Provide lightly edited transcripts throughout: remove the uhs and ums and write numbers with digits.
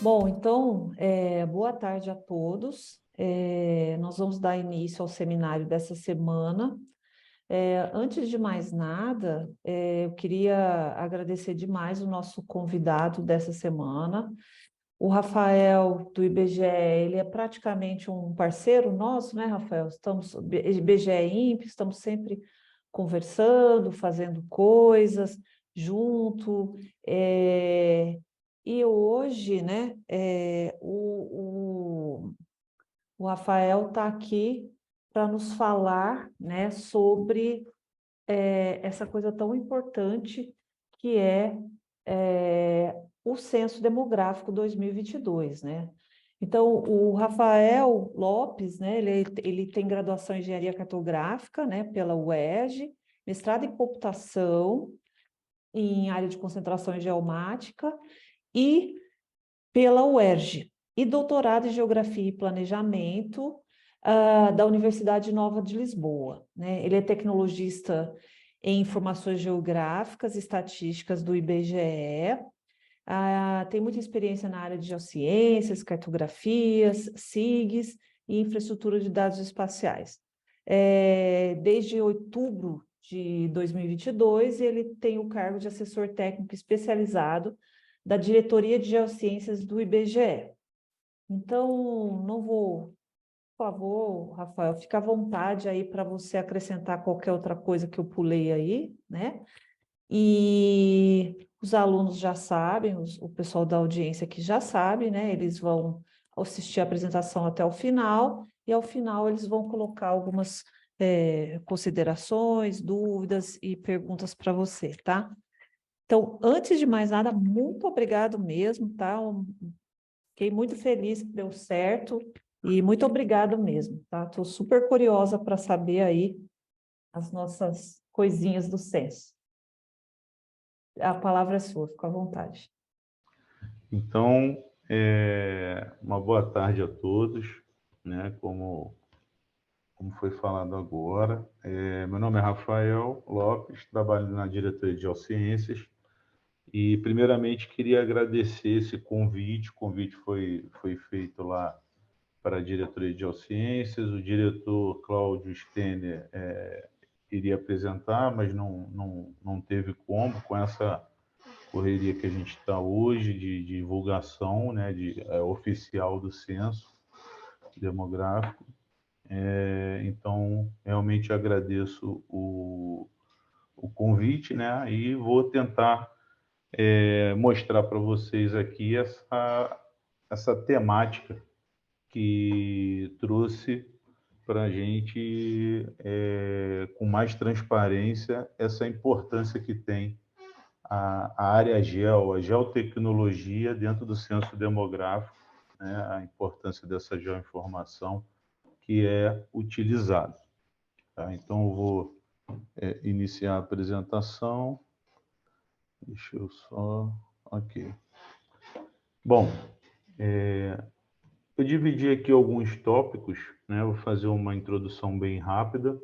Bom, então, boa tarde a todos. Nós vamos dar início ao seminário dessa semana. Antes de mais nada, eu queria agradecer demais o nosso convidado dessa semana, o Rafael, do IBGE. Ele é praticamente um parceiro nosso, né, Rafael? Estamos, IBGE e INPE, estamos sempre conversando, fazendo coisas junto. E hoje, né, o Rafael está aqui para nos falar, né, sobre essa coisa tão importante que o Censo Demográfico 2022, né? Então, o Rafael Lopes, né, ele tem graduação em Engenharia Cartográfica, né, pela UERJ, mestrado em Computação, em área de concentração em Geomática, e pela UERJ, e doutorado em Geografia e Planejamento, da Universidade Nova de Lisboa, né? Ele é tecnologista em informações geográficas e estatísticas do IBGE, tem muita experiência na área de geociências, cartografias, SIGs e infraestrutura de dados espaciais. Desde outubro de 2022, ele tem o cargo de assessor técnico especializado da Diretoria de Geociências do IBGE. Então, não vou, por favor, Rafael, fica à vontade aí para você acrescentar qualquer outra coisa que eu pulei aí, né? E os alunos já sabem, o pessoal da audiência aqui já sabe, né? Eles vão assistir a apresentação até o final, e ao final eles vão colocar algumas considerações, dúvidas e perguntas para você, tá? Então, antes de mais nada, muito obrigado mesmo, tá? Fiquei muito feliz que deu certo e muito obrigado mesmo, tá? Estou super curiosa para saber aí as nossas coisinhas do Censo. A palavra é sua, fica à vontade. Então, uma boa tarde a todos, né? Como foi falado agora. Meu nome é Rafael Lopes, trabalho na diretoria de Geociências e, primeiramente, queria agradecer esse convite. O convite foi feito lá para a diretoria de Geociências. O diretor Cláudio Stener iria apresentar, mas não teve como, com essa correria que a gente está hoje de divulgação, né, oficial do censo demográfico. Então, realmente agradeço o convite, né, e vou tentar mostrar para vocês aqui essa temática que trouxe para a gente, com mais transparência, essa importância que tem a área a geotecnologia dentro do censo demográfico, né, a importância dessa geoinformação que é utilizada. Tá? Então, eu vou iniciar a apresentação. Deixa eu só... Ok. Bom, eu dividi aqui alguns tópicos, né? Vou fazer uma introdução bem rápida.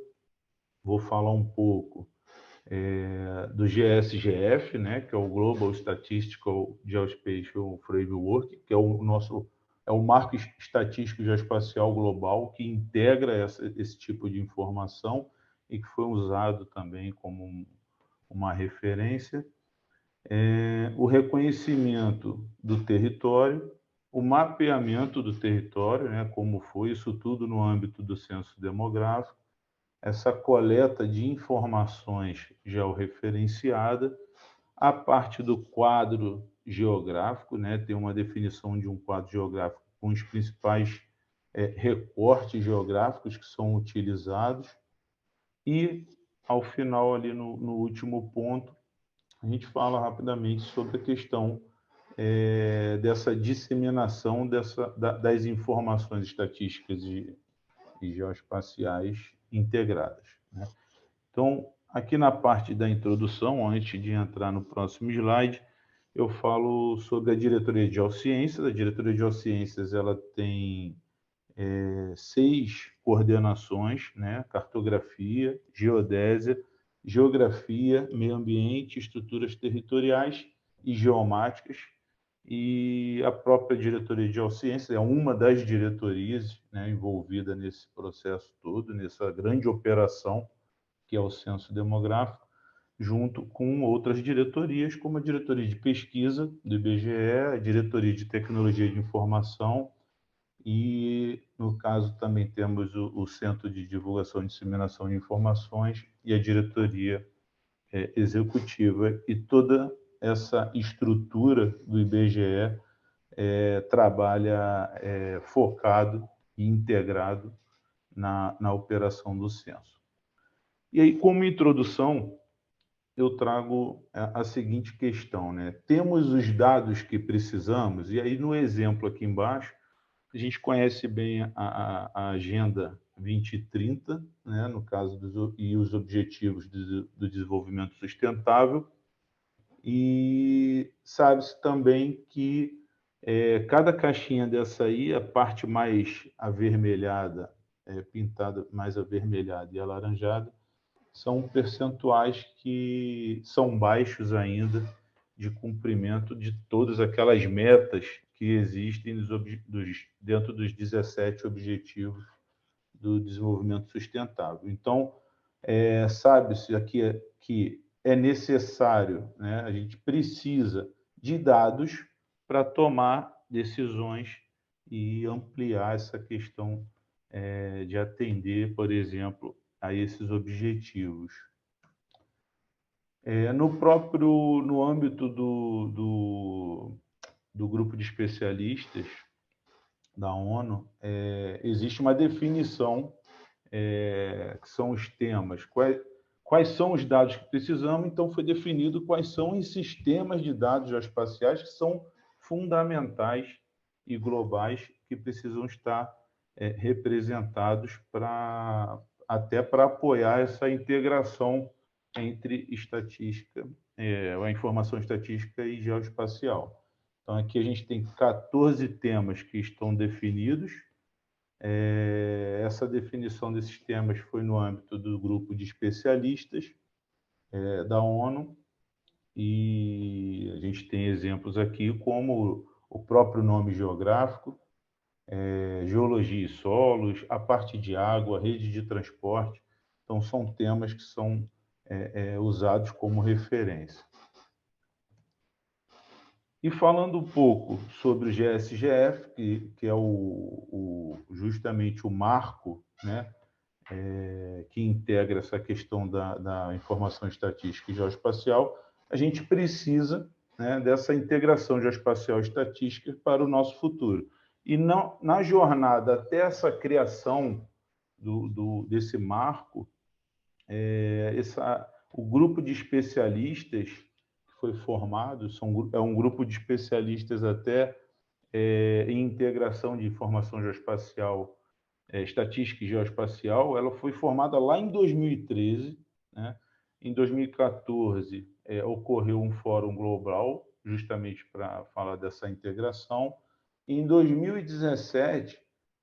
Vou falar um pouco do GSGF, né, que é o Global Statistical Geospatial Framework, que é o marco estatístico geoespacial global que integra esse tipo de informação e que foi usado também como uma referência. O reconhecimento do território, o mapeamento do território, né, como foi isso tudo no âmbito do censo demográfico, essa coleta de informações georreferenciada, a parte do quadro geográfico, né, tem uma definição de um quadro geográfico com os principais recortes geográficos que são utilizados, e, ao final, ali no último ponto, a gente fala rapidamente sobre a questão dessa disseminação das informações estatísticas e geoespaciais integradas, né? Então, aqui na parte da introdução, antes de entrar no próximo slide, eu falo sobre a diretoria de Geociências. A diretoria de Geociências ela tem 6 coordenações, né? Cartografia, geodésia, geografia, meio ambiente, estruturas territoriais e geomáticas. E e a própria diretoria de geociências é uma das diretorias, né, envolvida nesse processo todo, nessa grande operação que é o censo demográfico, junto com outras diretorias, como a diretoria de pesquisa do IBGE, a diretoria de tecnologia de informação e, no caso, também temos o Centro de Divulgação e Disseminação de Informações e a diretoria executiva. E toda essa estrutura do IBGE trabalha focado e integrado na operação do censo. E aí, como introdução, eu trago a seguinte questão, né? Temos os dados que precisamos, e aí no exemplo aqui embaixo, a gente conhece bem a Agenda 2030, né? No caso, e os Objetivos do Desenvolvimento Sustentável, e sabe-se também que cada caixinha dessa aí, a parte mais avermelhada, pintada mais avermelhada e alaranjada, são percentuais que são baixos ainda de cumprimento de todas aquelas metas que existem dentro dos 17 Objetivos do Desenvolvimento Sustentável. Então, sabe-se aqui que é necessário, né, a gente precisa de dados para tomar decisões e ampliar essa questão de atender, por exemplo, a esses objetivos. No âmbito do grupo de especialistas da ONU, existe uma definição, que são os temas, quais são os dados que precisamos, então foi definido quais são os sistemas de dados geoespaciais que são fundamentais e globais que precisam estar representados até para apoiar essa integração entre estatística, a informação estatística e geoespacial. Então, aqui a gente tem 14 temas que estão definidos. Essa definição desses temas foi no âmbito do grupo de especialistas da ONU, e a gente tem exemplos aqui como o próprio nome geográfico, geologia e solos, a parte de água, rede de transporte. Então, são temas que são usados como referência. E falando um pouco sobre o GSGF, que é justamente o marco, né, que integra essa questão da informação estatística e geoespacial, a gente precisa, né, dessa integração geoespacial e estatística para o nosso futuro. E na jornada até essa criação desse marco, o grupo de especialistas que foi formado é um grupo de especialistas até em integração de informação geoespacial, estatística e geoespacial. Ela foi formada lá em 2013, né? Em 2014 ocorreu um fórum global justamente para falar dessa integração. Em 2017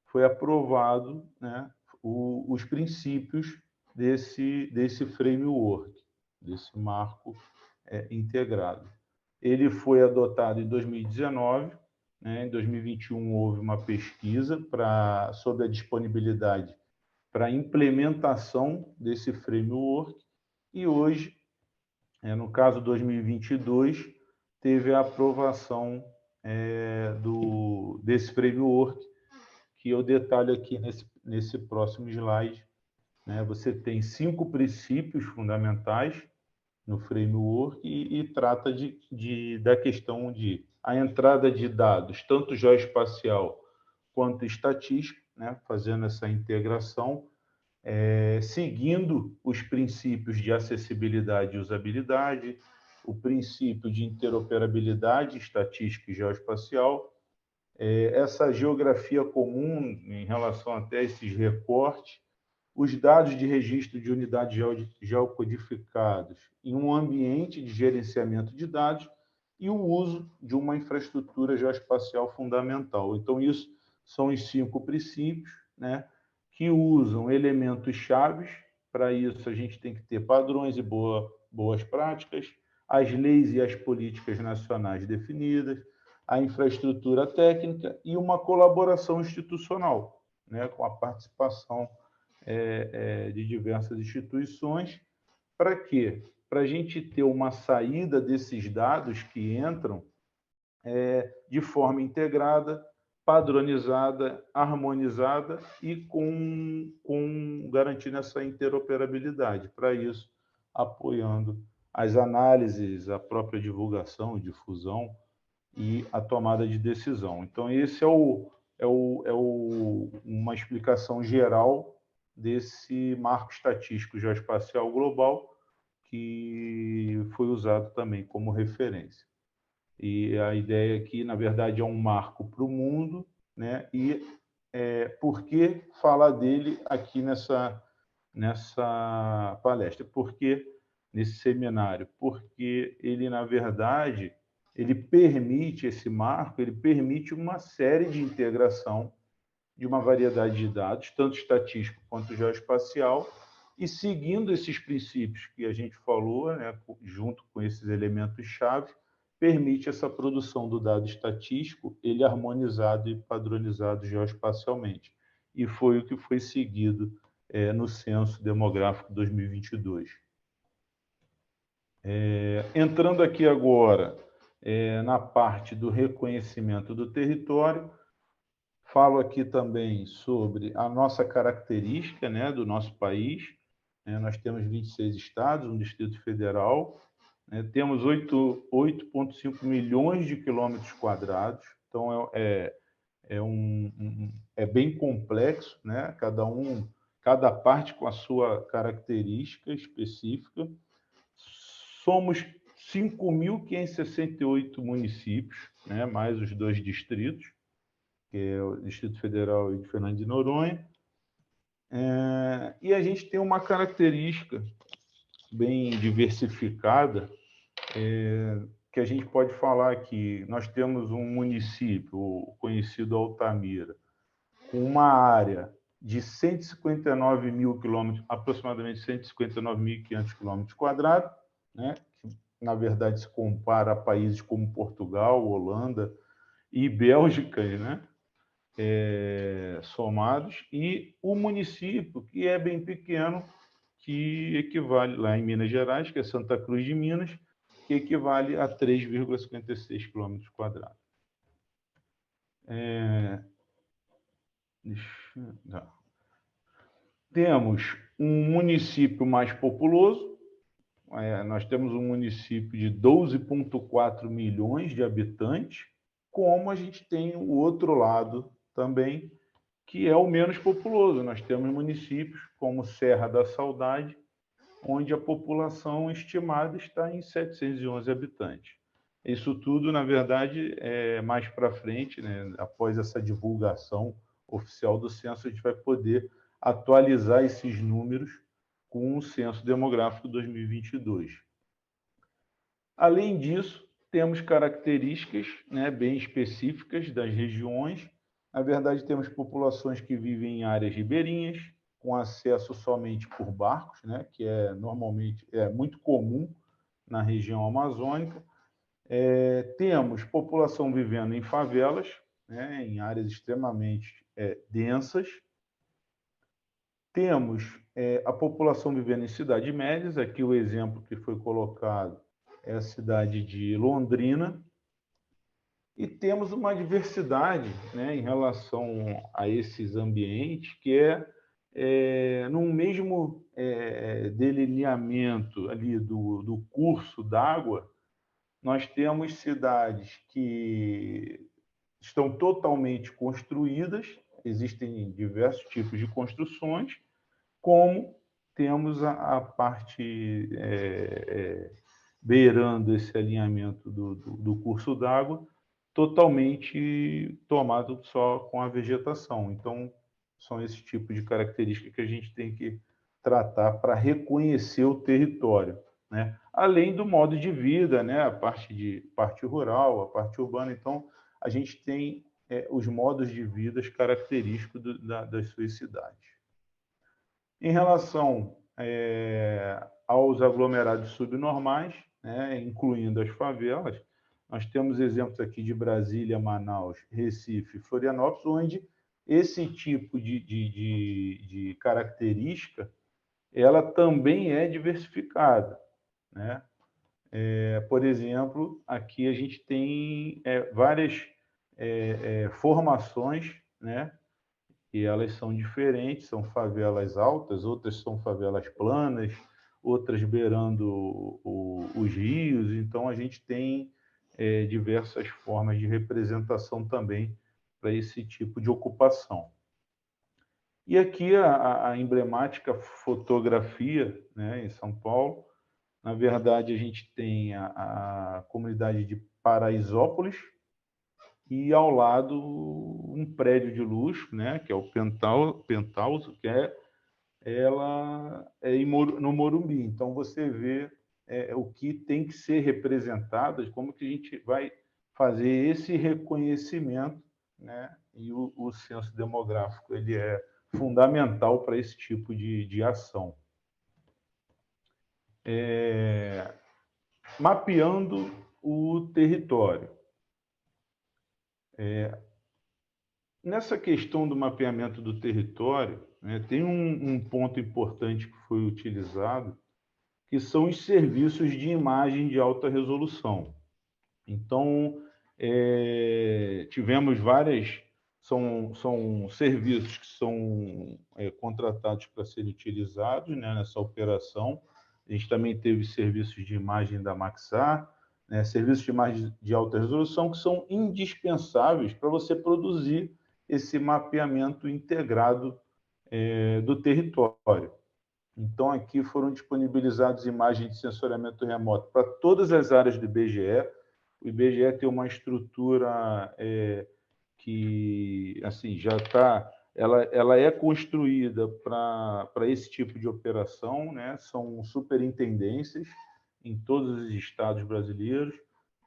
foi aprovado, né, os princípios desse framework, desse marco integrado. Ele foi adotado em 2019, né? Em 2021 houve uma pesquisa sobre a disponibilidade para a implementação desse framework, e hoje, no caso 2022, teve a aprovação desse framework, que eu detalho aqui nesse próximo slide. Né? Você tem 5 princípios fundamentais no framework e trata da questão de a entrada de dados, tanto geoespacial quanto estatístico, né? Fazendo essa integração, seguindo os princípios de acessibilidade e usabilidade, o princípio de interoperabilidade estatística e geoespacial, essa geografia comum em relação até a esses recortes, os dados de registro de unidades geocodificados em um ambiente de gerenciamento de dados e o uso de uma infraestrutura geoespacial fundamental. Então, isso são os 5 princípios, né, que usam elementos chaves. Para isso, a gente tem que ter padrões e boas práticas, as leis e as políticas nacionais definidas, a infraestrutura técnica e uma colaboração institucional, né, com a participação de diversas instituições. Para quê? Para a gente ter uma saída desses dados que entram de forma integrada, padronizada, harmonizada e garantindo essa interoperabilidade. Para isso, apoiando as análises, a própria divulgação, difusão e a tomada de decisão. Então, esse uma explicação geral desse marco estatístico geoespacial global que foi usado também como referência. E a ideia aqui, na verdade, é um marco para o mundo, né? E por que falar dele aqui nessa palestra? Por que nesse seminário? Porque ele, na verdade, ele permite, esse marco, ele permite uma série de integração de uma variedade de dados, tanto estatístico quanto geoespacial, e seguindo esses princípios que a gente falou, né, junto com esses elementos-chave, permite essa produção do dado estatístico, ele harmonizado e padronizado geoespacialmente. E foi o que foi seguido no Censo Demográfico 2022. Entrando aqui agora na parte do reconhecimento do território, falo aqui também sobre a nossa característica, né, do nosso país. Nós temos 26 estados, um Distrito Federal, temos 8,5 milhões de quilômetros quadrados, então é bem complexo, né? Cada parte com a sua característica específica. Somos 5.568 municípios, né? Mais os 2 distritos, que é o Distrito Federal e de Fernando de Noronha. E a gente tem uma característica bem diversificada, que a gente pode falar que nós temos um município, o conhecido Altamira, com uma área de 159 mil quilômetros, aproximadamente 159.500 quilômetros quadrados, né? Que, na verdade, se compara a países como Portugal, Holanda e Bélgica, né? Somados, e o município, que é bem pequeno, que equivale lá em Minas Gerais, que é Santa Cruz de Minas, que equivale a 3,56 quilômetros quadrados. Temos um município mais populoso, nós temos um município de 12,4 milhões de habitantes, como a gente tem o outro lado também, que é o menos populoso. Nós temos municípios como Serra da Saudade, onde a população estimada está em 711 habitantes. Isso tudo, na verdade, mais para frente, né, após essa divulgação oficial do censo, a gente vai poder atualizar esses números com o Censo Demográfico 2022. Além disso, temos características, né, bem específicas das regiões. Na verdade, temos populações que vivem em áreas ribeirinhas, com acesso somente por barcos, né, que normalmente muito comum na região amazônica. Temos população vivendo em favelas, né, em áreas extremamente densas. Temos a população vivendo em cidades médias. Aqui o exemplo que foi colocado é a cidade de Londrina. E temos uma diversidade, né, em relação a esses ambientes, que num mesmo delineamento ali do curso d'água, nós temos cidades que estão totalmente construídas, existem diversos tipos de construções, como temos a parte beirando esse alinhamento do curso d'água, totalmente tomado só com a vegetação. Então, são esses tipos de características que a gente tem que tratar para reconhecer o território, né? Além do modo de vida, né? A parte rural, a parte urbana. Então, a gente tem os modos de vida característicos das suas cidades. Em relação aos aglomerados subnormais, né, incluindo as favelas, Nós temos exemplos aqui de Brasília, Manaus, Recife, Florianópolis, onde esse tipo de característica ela também é diversificada, né? Por exemplo, aqui a gente tem várias formações, né? E elas são diferentes, são favelas altas, outras são favelas planas, outras beirando os rios. Então, a gente tem diversas formas de representação também para esse tipo de ocupação. E aqui a emblemática fotografia, né, em São Paulo. Na verdade, a gente tem a comunidade de Paraisópolis e, ao lado, um prédio de luxo, né, que é o Penthouse, que ela é no Morumbi. Então, você vê o que tem que ser representado, como que a gente vai fazer esse reconhecimento, né? E o censo demográfico ele é fundamental para esse tipo de ação. Mapeando o território. Nessa questão do mapeamento do território, né, tem um ponto importante que foi utilizado, que são os serviços de imagem de alta resolução. Então, tivemos várias... São serviços que são contratados para serem utilizados, né, nessa operação. A gente também teve serviços de imagem da Maxar, né, serviços de imagem de alta resolução que são indispensáveis para você produzir esse mapeamento integrado do território. Então, aqui foram disponibilizadas imagens de sensoriamento remoto para todas as áreas do IBGE. O IBGE tem uma estrutura que assim, já está... Ela é construída para esse tipo de operação, né? São superintendências em todos os estados brasileiros.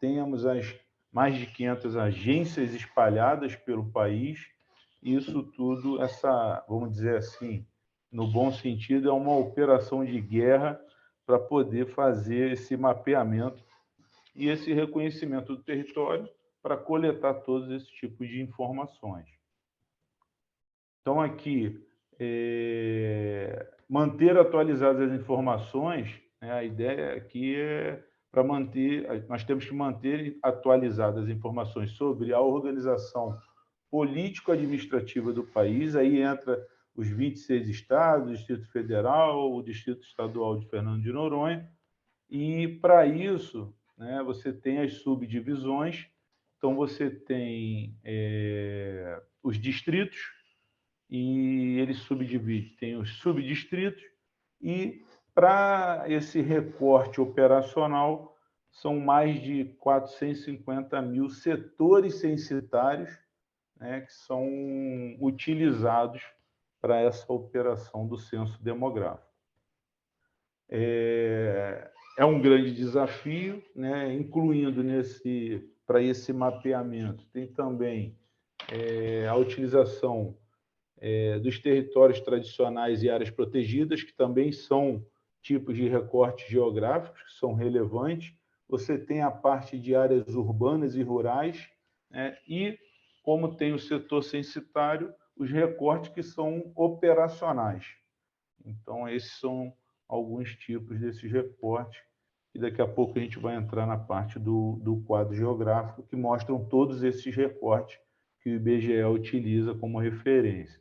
Temos as mais de 500 agências espalhadas pelo país. Isso tudo, vamos dizer assim, no bom sentido, é uma operação de guerra para poder fazer esse mapeamento e esse reconhecimento do território para coletar todos esses tipos de informações. Então, aqui, manter atualizadas as informações, né, a ideia aqui é para manter... Nós temos que manter atualizadas as informações sobre a organização político-administrativa do país. Aí entra os 26 estados, o Distrito Federal, o Distrito Estadual de Fernando de Noronha. E, para isso, né, você tem as subdivisões. Então, você tem os distritos, e ele subdivide, tem os subdistritos, e para esse recorte operacional, são mais de 450 mil setores censitários, né, que são utilizados para essa operação do censo demográfico. É um grande desafio, né, incluindo para esse mapeamento, tem também a utilização dos territórios tradicionais e áreas protegidas, que também são tipos de recortes geográficos que são relevantes. Você tem a parte de áreas urbanas e rurais, né, e, como tem o setor censitário, os recortes que são operacionais. Então, esses são alguns tipos desses recortes, e daqui a pouco a gente vai entrar na parte do quadro geográfico, que mostram todos esses recortes que o IBGE utiliza como referência.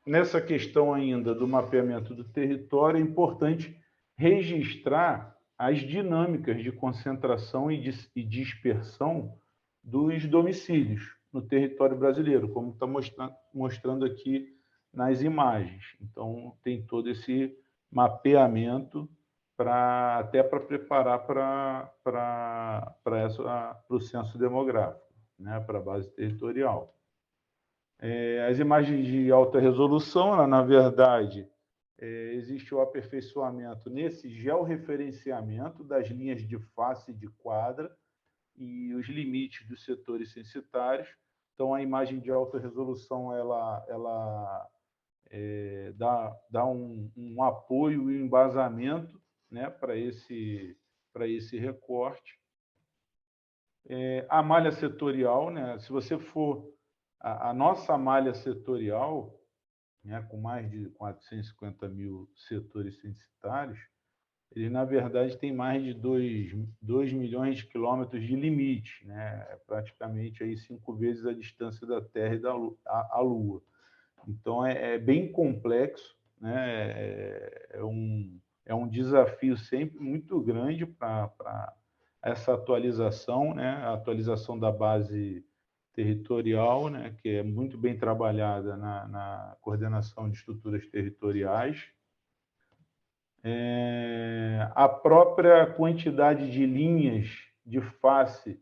Nessa questão ainda do mapeamento do território, é importante registrar as dinâmicas de concentração e dispersão dos domicílios no território brasileiro, como está mostrando aqui nas imagens. Então, tem todo esse mapeamento até para preparar para o censo demográfico, né, para a base territorial. As imagens de alta resolução, na verdade, existe o aperfeiçoamento nesse georreferenciamento das linhas de face de quadra e os limites dos setores censitários. Então, a imagem de alta resolução ela dá um apoio e um embasamento né, para esse recorte. A malha setorial, né, se você for... A nossa malha setorial, né, com mais de 450 mil setores censitários, ele, na verdade, tem mais de 2 milhões de quilômetros de limite, né? É praticamente aí 5 vezes a distância da Terra e à Lua. Então, é bem complexo, né? É um desafio sempre muito grande para essa atualização, né? A atualização da base territorial, né? Que é muito bem trabalhada na coordenação de estruturas territoriais. A própria quantidade de linhas de face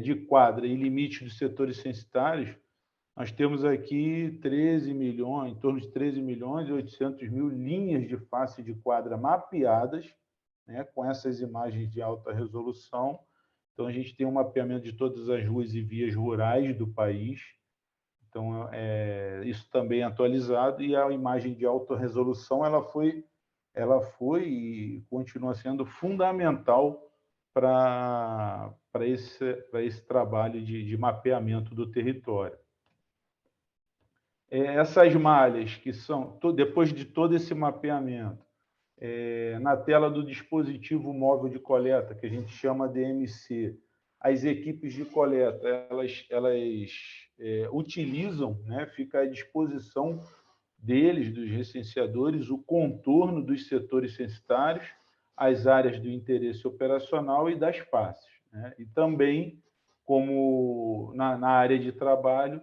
de quadra e limite dos setores censitários, nós temos aqui 13 milhões, em torno de 13 milhões e 800 mil linhas de face de quadra mapeadas, né, com essas imagens de alta resolução. Então, a gente tem um mapeamento de todas as ruas e vias rurais do país. Então, isso também é atualizado, e a imagem de alta resolução ela foi e continua sendo fundamental para esse trabalho de mapeamento do território. Essas malhas, que são, depois de todo esse mapeamento, na tela do dispositivo móvel de coleta, que a gente chama DMC, as equipes de coleta, elas utilizam, né, fica à disposição deles, dos recenseadores, o contorno dos setores censitários, as áreas do interesse operacional e das faces, né? E também, como na área de trabalho,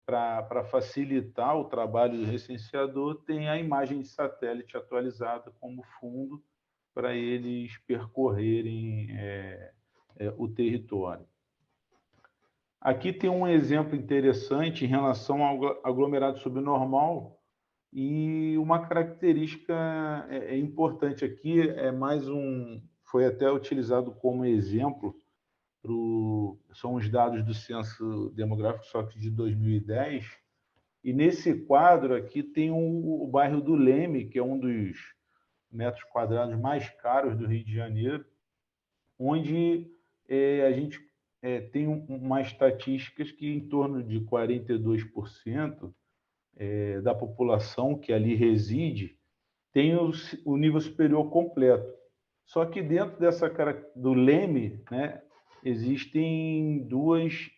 para facilitar o trabalho do recenseador, tem a imagem de satélite atualizada como fundo para eles percorrerem o território. Aqui tem um exemplo interessante em relação ao aglomerado subnormal, e uma característica importante aqui, foi até utilizado como exemplo, são os dados do Censo Demográfico, só que de 2010, e nesse quadro aqui tem o bairro do Leme, que é um dos metros quadrados mais caros do Rio de Janeiro, onde a gente tem umas estatísticas que em torno de 42% da população que ali reside tem o nível superior completo. Só que dentro do Leme, né, existem dois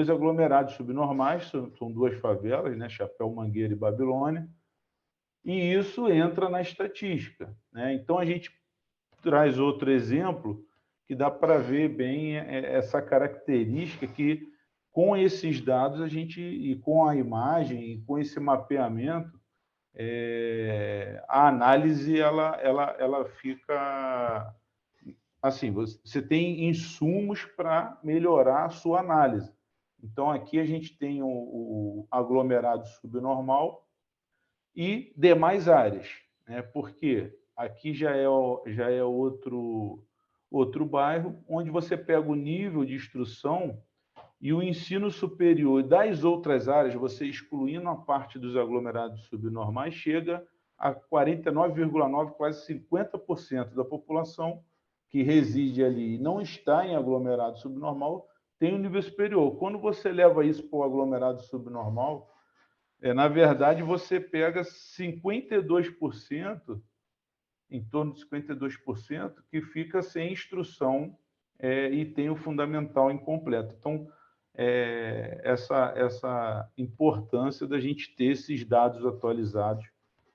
aglomerados subnormais, são duas favelas, né, Chapéu, Mangueira e Babilônia, e isso entra na estatística, né? Então, a gente traz outro exemplo que dá para ver bem essa característica que, com esses dados, e com a imagem, e com esse mapeamento, a análise ela fica assim, você tem insumos para melhorar a sua análise. Então, aqui a gente tem o aglomerado subnormal e demais áreas, né? Porque aqui já é outro bairro, onde você pega o nível de instrução e o ensino superior das outras áreas, você excluindo a parte dos aglomerados subnormais, chega a 49,9%, quase 50% da população que reside ali e não está em aglomerado subnormal tem um nível superior. Quando você leva isso para o aglomerado subnormal, na verdade, você pega 52%, em torno de 52%, que fica sem instrução e tem o fundamental incompleto. Então, essa importância da gente ter esses dados atualizados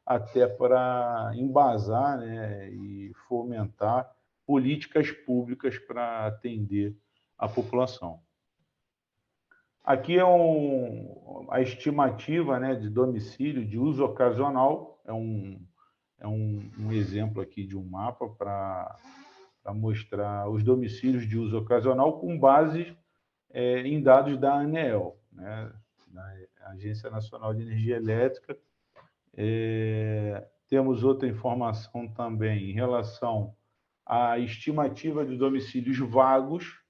até para embasar, né, e fomentar políticas públicas para atender a população. Aqui é a estimativa, né, de domicílio de uso ocasional, é um exemplo aqui de um mapa para mostrar os domicílios de uso ocasional com base em dados da ANEEL, né, da Agência Nacional de Energia Elétrica. Temos outra informação também em relação à estimativa de domicílios vagos,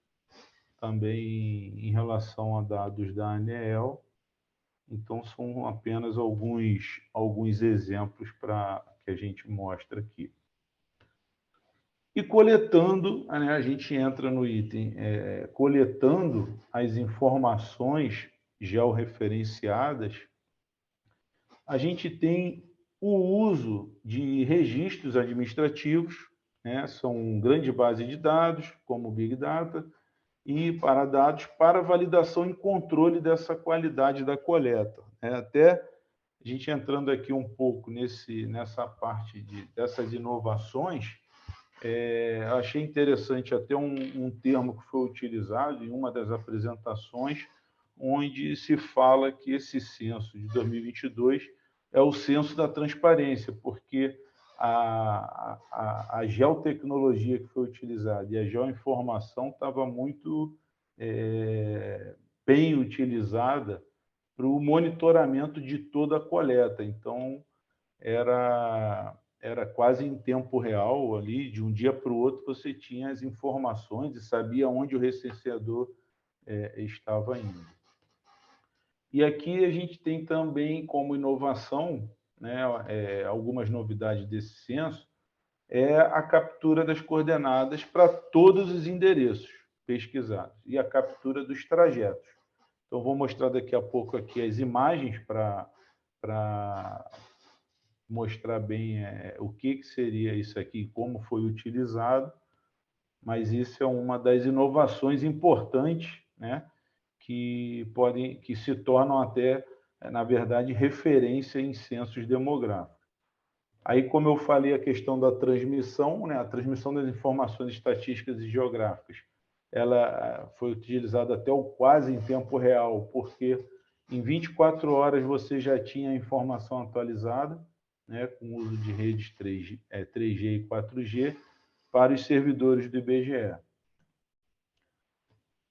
também em relação a dados da ANEEL. Então, são apenas alguns exemplos que a gente mostra aqui. E coletando, né, a gente entra no item, coletando as informações georreferenciadas, a gente tem o uso de registros administrativos, né, são grande base de dados, como o Big Data, e para dados para validação e controle dessa qualidade da coleta, né? Até a gente entrando aqui um pouco nessa parte dessas inovações, achei interessante até um termo que foi utilizado em uma das apresentações, onde se fala que esse censo de 2022 é o censo da transparência, porque a geotecnologia que foi utilizada e a geoinformação estava muito bem utilizada para o monitoramento de toda a coleta. Então, era quase em tempo real ali, de um dia para o outro você tinha as informações e sabia onde o recenseador estava indo. E aqui a gente tem também como inovação, né, algumas novidades desse censo, a captura das coordenadas para todos os endereços pesquisados e a captura dos trajetos. Então, vou mostrar daqui a pouco aqui as imagens para mostrar bem o que seria isso aqui, como foi utilizado, mas isso é uma das inovações importantes, né, que se tornam até, na verdade, referência em censos demográficos. Aí, como eu falei, a questão da transmissão, né, a transmissão das informações estatísticas e geográficas, ela foi utilizada até o quase em tempo real, porque em 24 horas você já tinha a informação atualizada, né, com o uso de redes 3G e 4G para os servidores do IBGE.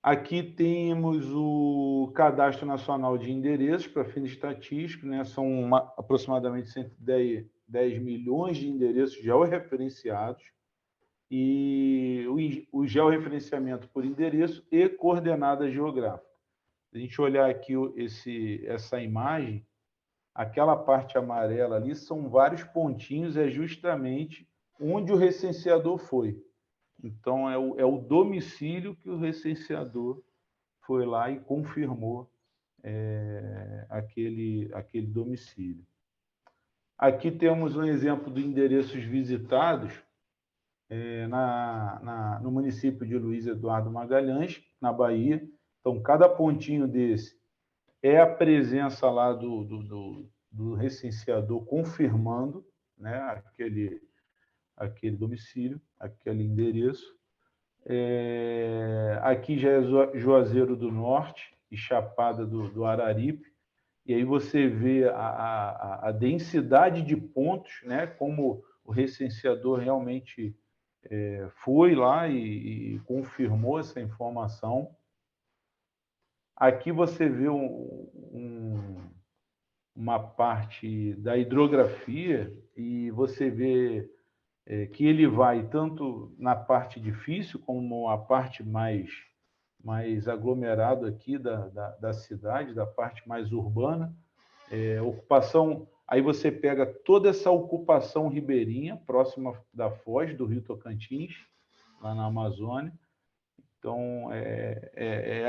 Aqui temos o Cadastro Nacional de Endereços para fins estatísticos, né? São aproximadamente 110 milhões de endereços georreferenciados e o georreferenciamento por endereço e coordenada geográfica. Se a gente olhar aqui essa imagem, aquela parte amarela ali são vários pontinhos, é justamente onde o recenseador foi. Então, é o domicílio que o recenseador foi lá e confirmou aquele domicílio. Aqui temos um exemplo de endereços visitados no município de Luiz Eduardo Magalhães, na Bahia. Então, cada pontinho desse é a presença lá do recenseador confirmando, né, aquele domicílio, aquele endereço. Aqui já é Juazeiro do Norte e Chapada do Araripe, e aí você vê a densidade de pontos, né, como o recenseador realmente foi lá e confirmou essa informação. Aqui você vê uma parte da hidrografia e você vê que ele vai tanto na parte difícil como a parte mais aglomerado aqui da cidade, da parte mais urbana. Ocupação, aí você pega toda essa ocupação ribeirinha, próxima da foz do Rio Tocantins, lá na Amazônia. Então,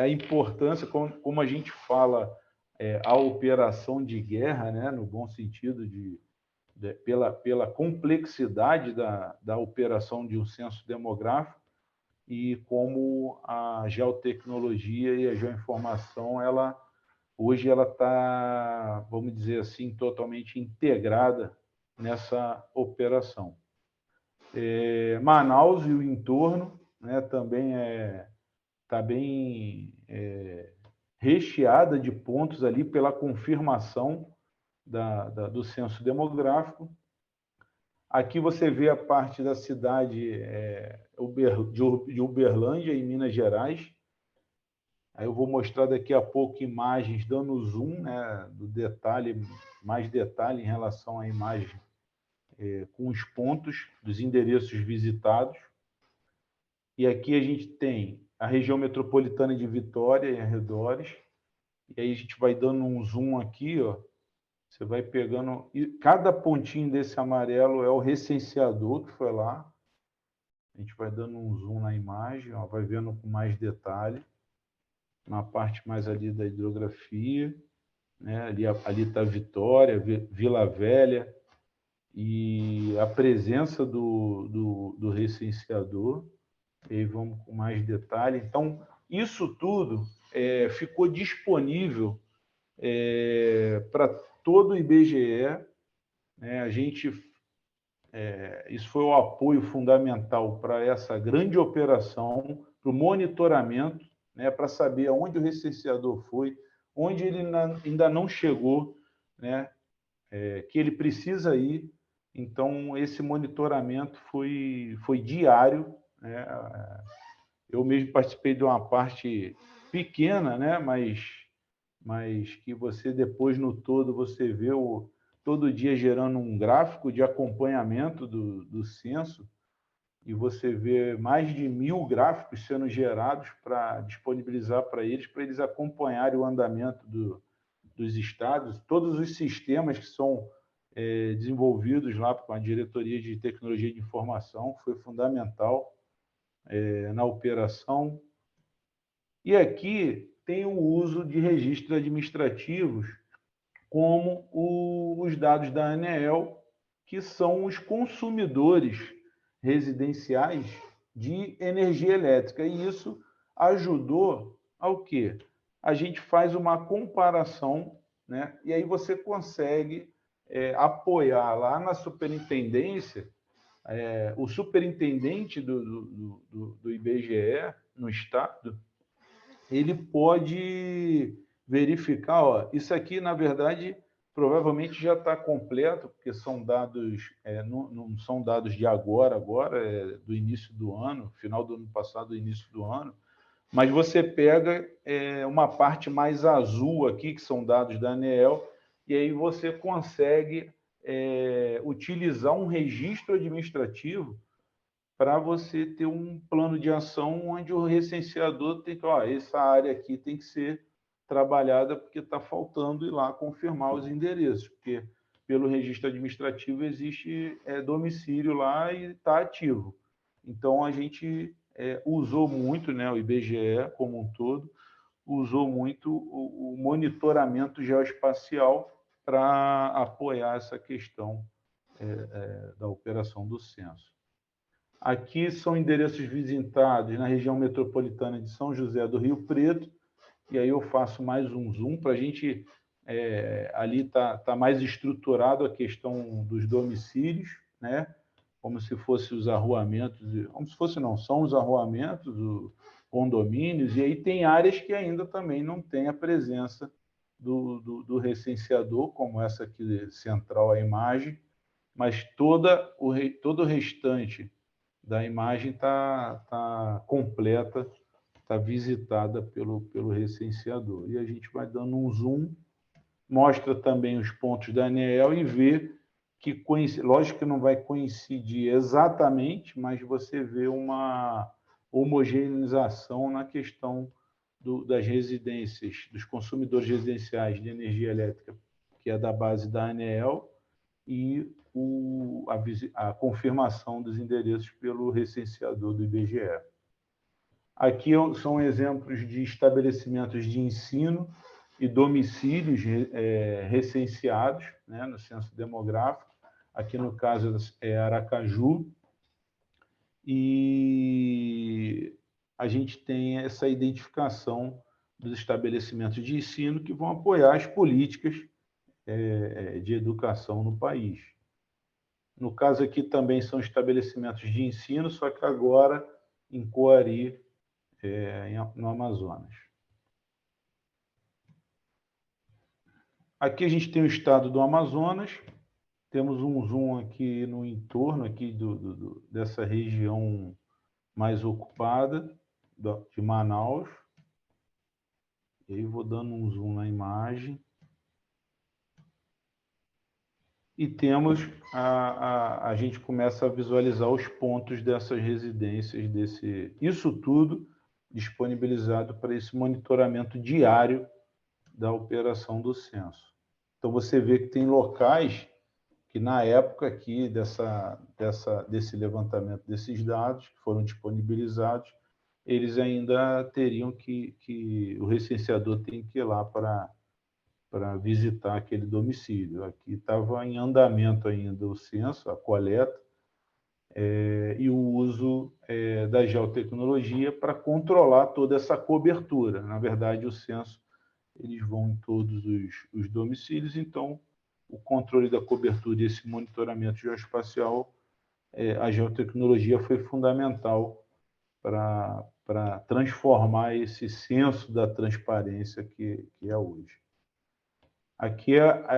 a importância, como a gente fala, a operação de guerra, né, no bom sentido pela complexidade da operação de um censo demográfico e como a geotecnologia e a geoinformação, hoje ela está, vamos dizer assim, totalmente integrada nessa operação. Manaus e o entorno, né, também está bem recheada de pontos ali pela confirmação do censo demográfico. Aqui você vê a parte da cidade de Uberlândia, em Minas Gerais. Aí eu vou mostrar daqui a pouco imagens dando zoom, né, do detalhe, mais detalhe em relação à imagem com os pontos dos endereços visitados. E aqui a gente tem a região metropolitana de Vitória e arredores. E aí a gente vai dando um zoom aqui, ó. Você vai pegando... E cada pontinho desse amarelo é o recenseador que foi lá A gente vai dando um zoom na imagem, ó, vai vendo com mais detalhe, na parte mais ali da hidrografia, né? Ali está Vitória, Vila Velha, e a presença do recenseador. E aí vamos com mais detalhe. Então, isso tudo ficou disponível para todo o IBGE, né? Isso foi o apoio fundamental para essa grande operação, para o monitoramento, né? Para saber aonde o recenseador foi, onde ele ainda não chegou, né? Que ele precisa ir. Então, esse monitoramento foi diário, né? Eu mesmo participei de uma parte pequena, né? Mas que você depois, no todo, você vê todo dia gerando um gráfico de acompanhamento do censo, e você vê mais de 1.000 gráficos sendo gerados para disponibilizar para eles acompanharem o andamento dos estados, todos os sistemas que são desenvolvidos lá com a Diretoria de Tecnologia de Informação, foi fundamental na operação. E aqui tem o uso de registros administrativos, como os dados da ANEEL, que são os consumidores residenciais de energia elétrica. E isso ajudou ao quê? A gente faz uma comparação, né? E aí você consegue apoiar lá na superintendência, o superintendente do IBGE no estado, ele pode verificar, ó, isso aqui, na verdade, provavelmente já está completo, porque são dados, não são dados de agora, do início do ano, final do ano passado, início do ano, mas você pega uma parte mais azul aqui, que são dados da ANEEL, e aí você consegue utilizar um registro administrativo para você ter um plano de ação onde o recenseador tem que, ó, essa área aqui tem que ser trabalhada porque está faltando ir lá confirmar os endereços, porque pelo registro administrativo existe domicílio lá e está ativo. Então, a gente usou muito, né, o IBGE como um todo, usou muito o monitoramento geoespacial para apoiar essa questão da operação do censo. Aqui são endereços visitados na região metropolitana de São José do Rio Preto, e aí eu faço mais um zoom para a gente... ali tá mais estruturado a questão dos domicílios, né? Como se fossem os arruamentos, como se fosse não, são os arruamentos, os condomínios, e aí tem áreas que ainda também não tem a presença do recenseador, como essa aqui central a imagem, mas todo o restante da imagem tá completa, está visitada pelo recenseador. E a gente vai dando um zoom, mostra também os pontos da ANEEL e vê que, lógico que não vai coincidir exatamente, mas você vê uma homogeneização na questão das residências, dos consumidores residenciais de energia elétrica, que é da base da ANEEL, e a confirmação dos endereços pelo recenseador do IBGE. Aqui são exemplos de estabelecimentos de ensino e domicílios recenseados, né, no censo demográfico. Aqui, no caso, é Aracaju. E a gente tem essa identificação dos estabelecimentos de ensino que vão apoiar as políticas de educação no país. No caso aqui também são estabelecimentos de ensino, só que agora em Coari, no Amazonas. Aqui a gente tem o estado do Amazonas, temos um zoom aqui no entorno aqui dessa região mais ocupada de Manaus. E aí vou dando um zoom na imagem. E temos, a gente começa a visualizar os pontos dessas residências, isso tudo disponibilizado para esse monitoramento diário da operação do censo. Então, você vê que tem locais que na época aqui desse levantamento desses dados, que foram disponibilizados, eles ainda teriam o recenseador tem que ir lá para visitar aquele domicílio. Aqui estava em andamento ainda o censo, a coleta, e o uso da geotecnologia para controlar toda essa cobertura. Na verdade, o censo, eles vão em todos os domicílios, então o controle da cobertura e esse monitoramento geoespacial, a geotecnologia foi fundamental para transformar esse senso da transparência que é hoje. Aqui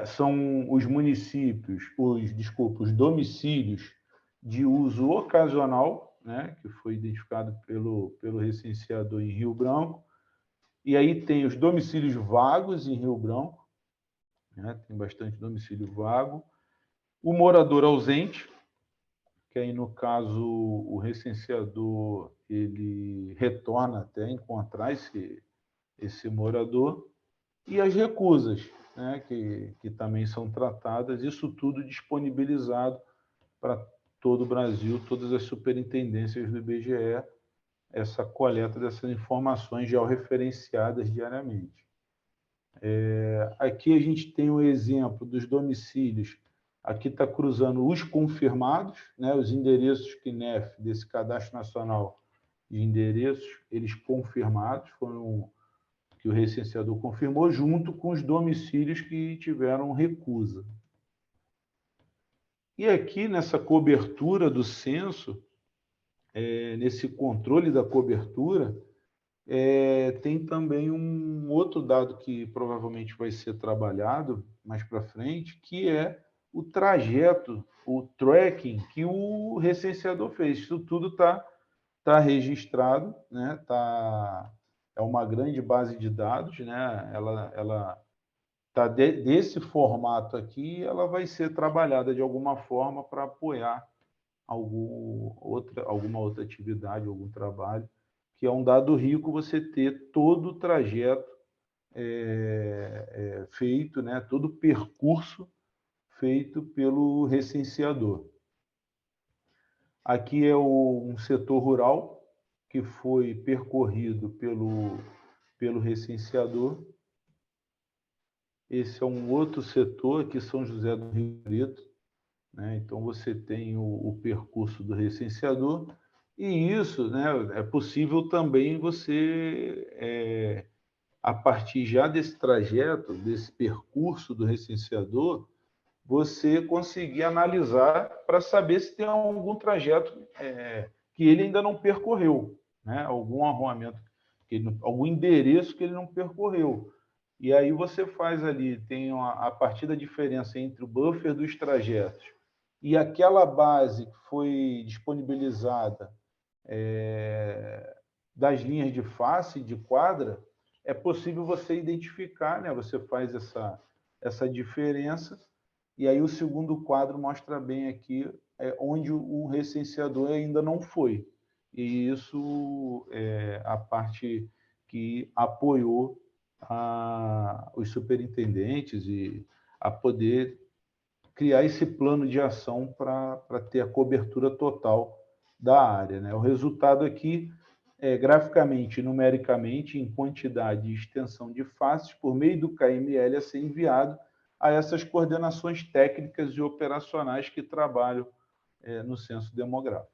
são os municípios, os domicílios de uso ocasional, né, que foi identificado pelo recenseador em Rio Branco, e aí tem os domicílios vagos em Rio Branco, né, tem bastante domicílio vago, o morador ausente, que aí, no caso, o recenseador ele retorna até encontrar esse morador, e as recusas, né, que também são tratadas, isso tudo disponibilizado para todo o Brasil, todas as superintendências do IBGE, essa coleta dessas informações georreferenciadas diariamente. Aqui a gente tem um exemplo dos domicílios. Aqui está cruzando os confirmados, né, os endereços CNEF desse Cadastro Nacional de Endereços, eles confirmados, foram que o recenseador confirmou, junto com os domicílios que tiveram recusa. E aqui, nessa cobertura do censo, nesse controle da cobertura, tem também um outro dado que provavelmente vai ser trabalhado mais para frente, que é o trajeto, o tracking que o recenseador fez. Isso tudo tá registrado, né? É uma grande base de dados, né? Ela tá desse formato aqui, ela vai ser trabalhada de alguma forma para apoiar alguma outra atividade, algum trabalho, que é um dado rico você ter todo o trajeto feito, né? Todo o percurso feito pelo recenseador. Aqui é um setor rural que foi percorrido pelo recenseador. Esse é um outro setor, aqui São José do Rio Preto, né? Então você tem o percurso do recenseador, e isso, né, é possível também você, a partir já desse trajeto, desse percurso do recenseador, você conseguir analisar para saber se tem algum trajeto que ele ainda não percorreu, né? Algum arruamento, algum endereço que ele não percorreu. E aí você faz ali, tem a partir da diferença entre o buffer dos trajetos e aquela base que foi disponibilizada das linhas de face, de quadra, é possível você identificar, né? Você faz essa diferença, e aí o segundo quadro mostra bem aqui onde o recenseador ainda não foi. E isso é a parte que apoiou os superintendentes a poder criar esse plano de ação para ter a cobertura total da área, né? O resultado aqui graficamente, numericamente, em quantidade e extensão de faces, por meio do KML a ser enviado a essas coordenações técnicas e operacionais que trabalham no censo demográfico.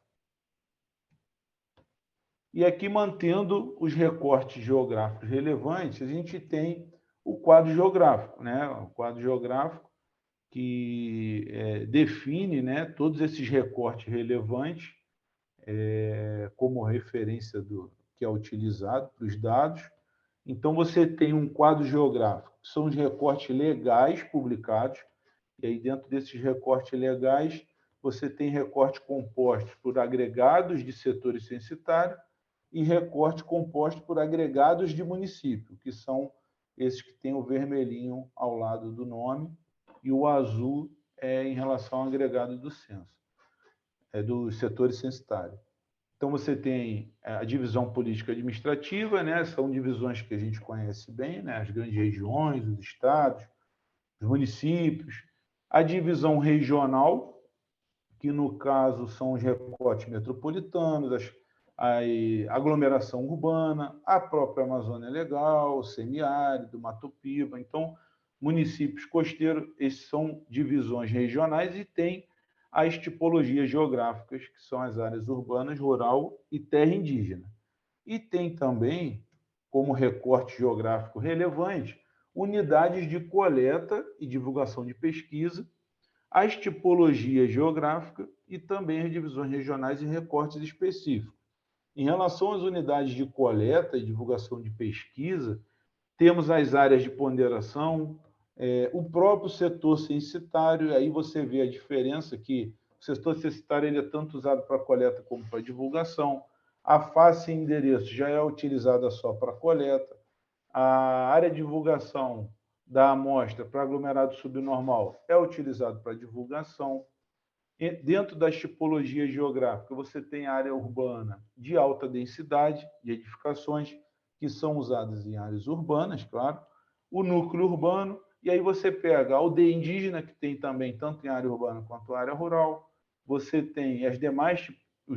E aqui, mantendo os recortes geográficos relevantes, a gente tem o quadro geográfico, né? O quadro geográfico que define, né, todos esses recortes relevantes como referência que é utilizado para os dados. Então, você tem um quadro geográfico, que são os recortes legais publicados, e aí dentro desses recortes legais, você tem recorte composto por agregados de setores censitários e recorte composto por agregados de município, que são esses que têm o vermelhinho ao lado do nome, e o azul em relação ao agregado do censo, dos setores censitários. Então, você tem a divisão política administrativa, né? São divisões que a gente conhece bem, né? As grandes regiões, os estados, os municípios. A divisão regional, que no caso são os recortes metropolitanos, a aglomeração urbana, a própria Amazônia Legal, semiárido, Mato Piba. Então, municípios costeiros, esses são divisões regionais e tem as tipologias geográficas, que são as áreas urbanas, rural e terra indígena. E tem também, como recorte geográfico relevante, unidades de coleta e divulgação de pesquisa, as tipologias geográficas e também as divisões regionais e recortes específicos. Em relação às unidades de coleta e divulgação de pesquisa, temos as áreas de ponderação, o próprio setor censitário, aí você vê a diferença que o setor censitário ele é tanto usado para coleta como para divulgação. A face e endereço já é utilizada só para coleta. A área de divulgação da amostra para aglomerado subnormal é utilizado para divulgação. E dentro das tipologias geográficas, você tem a área urbana de alta densidade de edificações, que são usadas em áreas urbanas, claro, o núcleo urbano, e aí você pega a aldeia indígena, que tem também tanto em área urbana quanto área rural, você tem os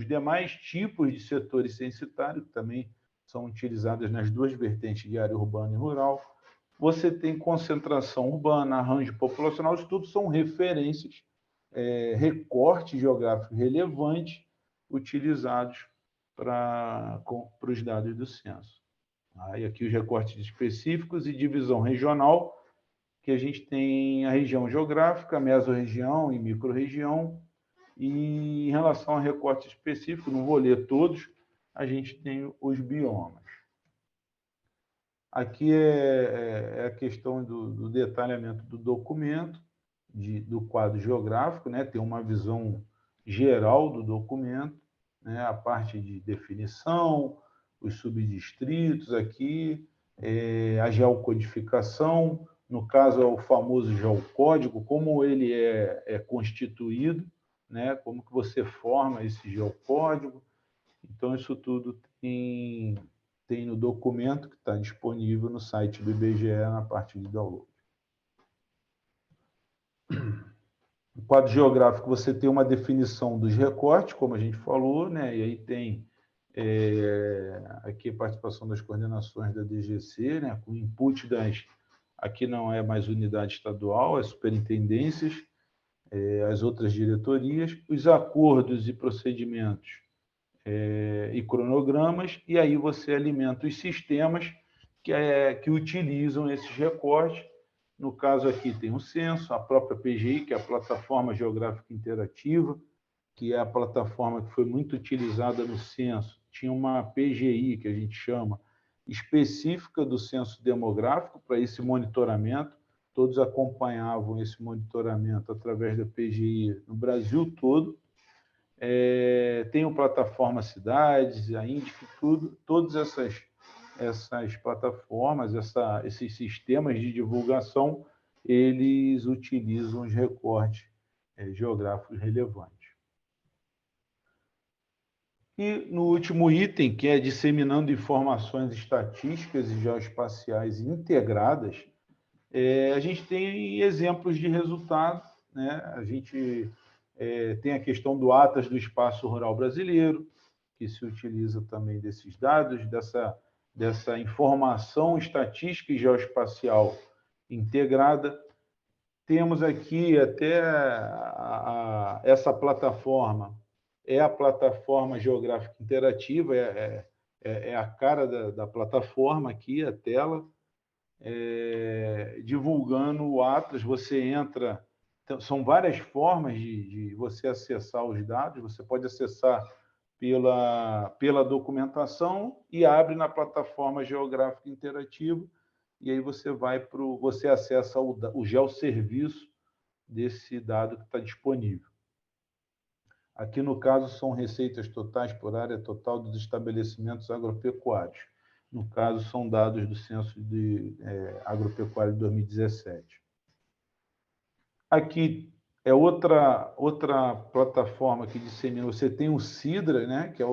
demais tipos de setores censitários, que também são utilizados nas duas vertentes de área urbana e rural, você tem concentração urbana, arranjo populacional, isso tudo são referências, recorte geográfico relevante utilizados para os dados do censo. Aí aqui os recortes específicos e divisão regional, que a gente tem a região geográfica, mesorregião e microrregião, e em relação a recorte específico, não vou ler todos, a gente tem os biomas. Aqui é a questão do detalhamento do documento, do quadro geográfico, né? Tem uma visão geral do documento, né? A parte de definição, os subdistritos aqui, a geocodificação, no caso é o famoso geocódigo, como ele é constituído, né? Como que você forma esse geocódigo. Então, isso tudo tem no documento que está disponível no site do IBGE na parte de download. No quadro geográfico, você tem uma definição dos recortes, como a gente falou, né? E aí tem aqui a participação das coordenações da DGC, né? Com input aqui não é mais unidade estadual, é superintendências, as outras diretorias, os acordos e procedimentos e cronogramas, e aí você alimenta os sistemas que utilizam esses recortes. No caso aqui tem o censo, a própria PGI, que é a Plataforma Geográfica Interativa, que é a plataforma que foi muito utilizada no censo. Tinha uma PGI, que a gente chama, específica do censo demográfico para esse monitoramento. Todos acompanhavam esse monitoramento através da PGI no Brasil todo. Tem o Plataforma Cidades, a Índice, todas essas plataformas, esses sistemas de divulgação, eles utilizam os recortes geográficos relevantes. E no último item, que é disseminando informações estatísticas e geoespaciais integradas, a gente tem exemplos de resultados, né? A gente tem a questão do Atlas do Espaço Rural Brasileiro, que se utiliza também desses dados, dessa informação estatística e geoespacial integrada. Temos aqui até essa plataforma, é a plataforma geográfica interativa, é a cara da plataforma aqui, a tela, divulgando o Atlas. Você entra, são várias formas de você acessar os dados, você pode acessar pela documentação e abre na plataforma geográfica interativa, e aí você acessa o geosserviço desse dado que está disponível. Aqui, no caso, são receitas totais por área total dos estabelecimentos agropecuários. No caso, são dados do Censo Agropecuário de 2017. Aqui é outra plataforma que dissemina. Você tem o Sidra, né, que é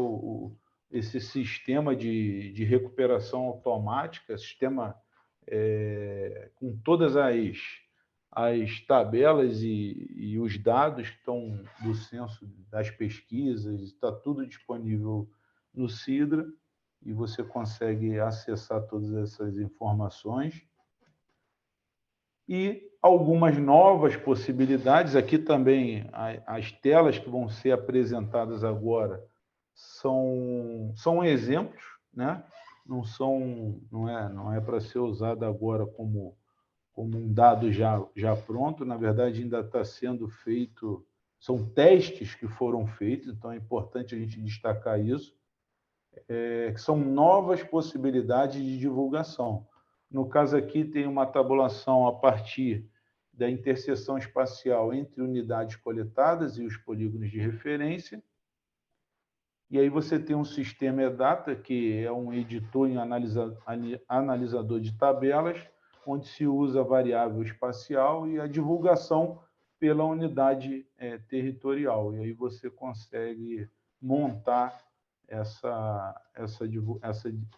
esse sistema de recuperação automática, sistema com todas as tabelas e os dados que estão do censo, das pesquisas, está tudo disponível no Sidra, e você consegue acessar todas essas informações. E algumas novas possibilidades, aqui também as telas que vão ser apresentadas agora são exemplos, né? Não é para ser usado agora como um dado já pronto, na verdade ainda está sendo feito, são testes que foram feitos, então é importante a gente destacar isso, que são novas possibilidades de divulgação. No caso aqui tem uma tabulação a partir da interseção espacial entre unidades coletadas e os polígonos de referência, e aí você tem um sistema EDATA, que é um editor e analisador de tabelas, onde se usa a variável espacial e a divulgação pela unidade territorial. E aí você consegue montar essa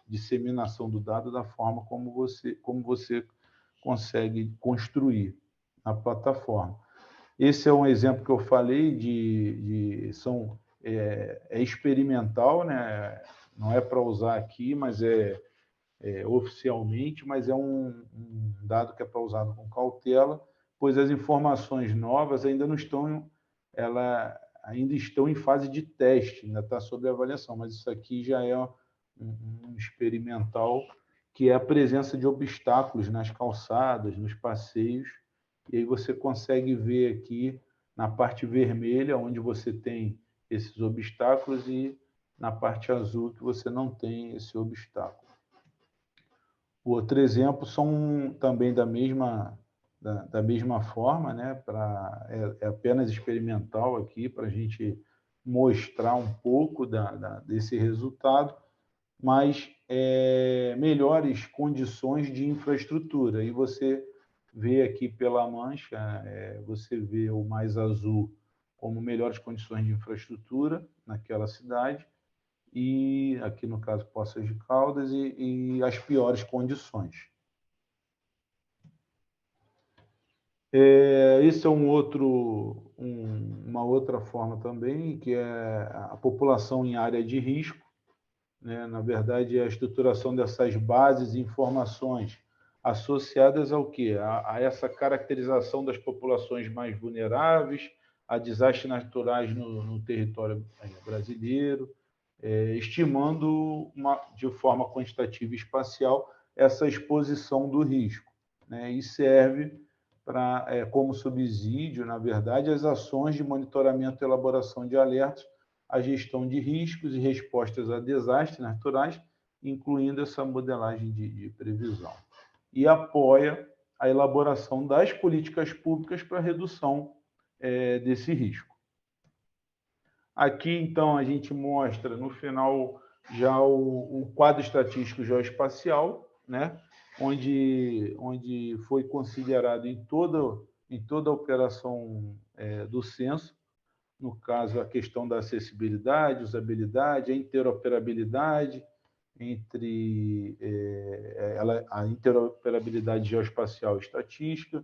disseminação do dado da forma como você consegue construir na plataforma. Esse é um exemplo que eu falei é experimental, né? Não é para usar aqui, mas oficialmente, mas é um dado que é para usado com cautela, pois as informações novas ainda estão em fase de teste, ainda está sob avaliação, mas isso aqui já é um experimental, que é a presença de obstáculos nas calçadas, nos passeios, e aí você consegue ver aqui na parte vermelha, onde você tem esses obstáculos, e na parte azul que você não tem esse obstáculo. O outro exemplo são também da mesma forma, né? É apenas experimental aqui, para a gente mostrar um pouco desse resultado, mas melhores condições de infraestrutura. E você vê aqui pela mancha, você vê o mais azul como melhores condições de infraestrutura naquela cidade, e aqui no caso Poços de Caldas, e as piores condições. Isso é uma outra forma também, que é a população em área de risco, né? Na verdade, a estruturação dessas bases e informações associadas ao quê? A essa caracterização das populações mais vulneráveis, a desastres naturais no território brasileiro, estimando de forma quantitativa e espacial essa exposição do risco, né? E serve como subsídio, na verdade, as ações de monitoramento e elaboração de alertas, a gestão de riscos e respostas a desastres naturais, incluindo essa modelagem de previsão. E apoia a elaboração das políticas públicas para a redução desse risco. Aqui, então, a gente mostra, no final, já o quadro estatístico geoespacial, né? onde foi considerado em toda a operação do censo, no caso, a questão da acessibilidade, usabilidade, a interoperabilidade a interoperabilidade geoespacial e estatística,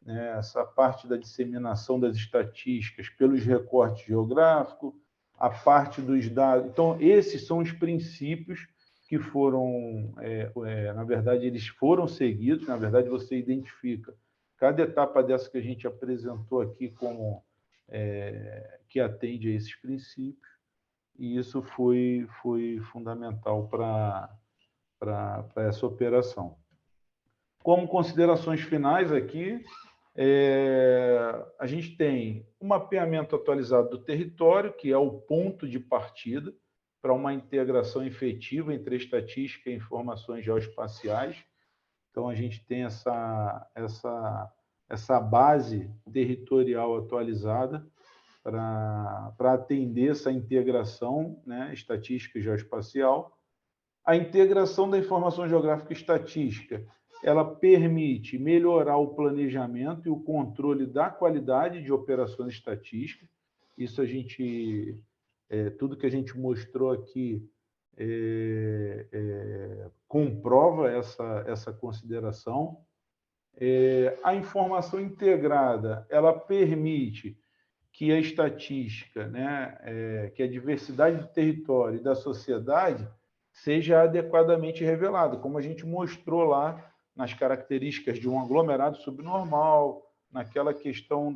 né? Essa parte da disseminação das estatísticas pelos recortes geográficos, a parte dos dados. Então, esses são os princípios que foram, na verdade, eles foram seguidos. Na verdade, você identifica cada etapa dessa que a gente apresentou aqui como que atende a esses princípios, e isso foi fundamental para essa operação. Como considerações finais aqui, a gente tem um mapeamento atualizado do território, que é o ponto de partida para uma integração efetiva entre estatística e informações geoespaciais. Então, a gente tem essa base territorial atualizada para atender essa integração, né, estatística e geoespacial. A integração da informação geográfica e estatística, ela permite melhorar o planejamento e o controle da qualidade de operações estatísticas. Isso tudo que a gente mostrou aqui comprova essa consideração. A informação integrada, ela permite que a estatística, né, que a diversidade do território e da sociedade seja adequadamente revelada, como a gente mostrou lá nas características de um aglomerado subnormal, naquela questão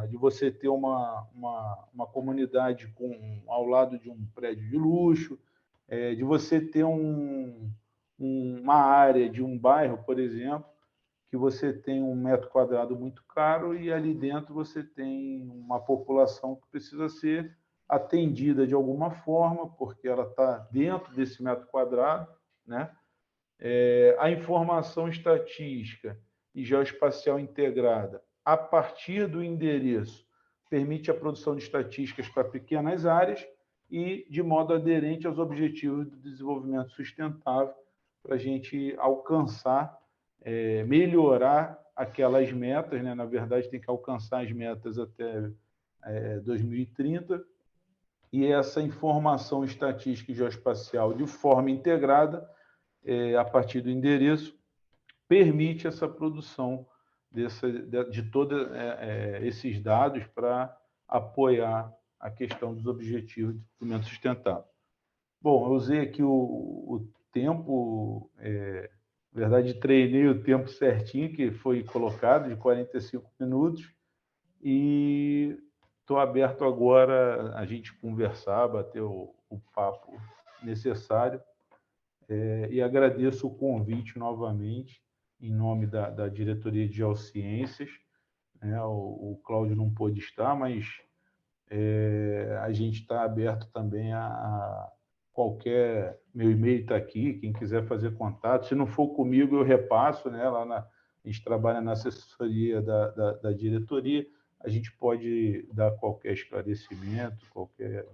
de você ter uma comunidade ao lado de um prédio de luxo, de você ter uma área de um bairro, por exemplo, que você tem 1 metro quadrado muito caro e ali dentro você tem uma população que precisa ser atendida de alguma forma, porque ela está dentro desse 1 metro quadrado, né? A informação estatística e geoespacial integrada, a partir do endereço, permite a produção de estatísticas para pequenas áreas e de modo aderente aos objetivos do desenvolvimento sustentável, para a gente alcançar, melhorar aquelas metas, né? Na verdade, tem que alcançar as metas até 2030, e essa informação estatística e geoespacial de forma integrada, a partir do endereço, permite essa produção de todos esses dados para apoiar a questão dos objetivos de desenvolvimento sustentável. Bom, eu usei aqui o tempo, na verdade, treinei o tempo certinho, que foi colocado, de 45 minutos, e estou aberto agora a gente conversar, bater o papo necessário, e agradeço o convite novamente, em nome da Diretoria de Geociências, né? O Cláudio não pôde estar, mas a gente está aberto também a qualquer... Meu e-mail está aqui, quem quiser fazer contato. Se não for comigo, eu repasso, né? A gente trabalha na assessoria da diretoria, a gente pode dar qualquer esclarecimento, qualquer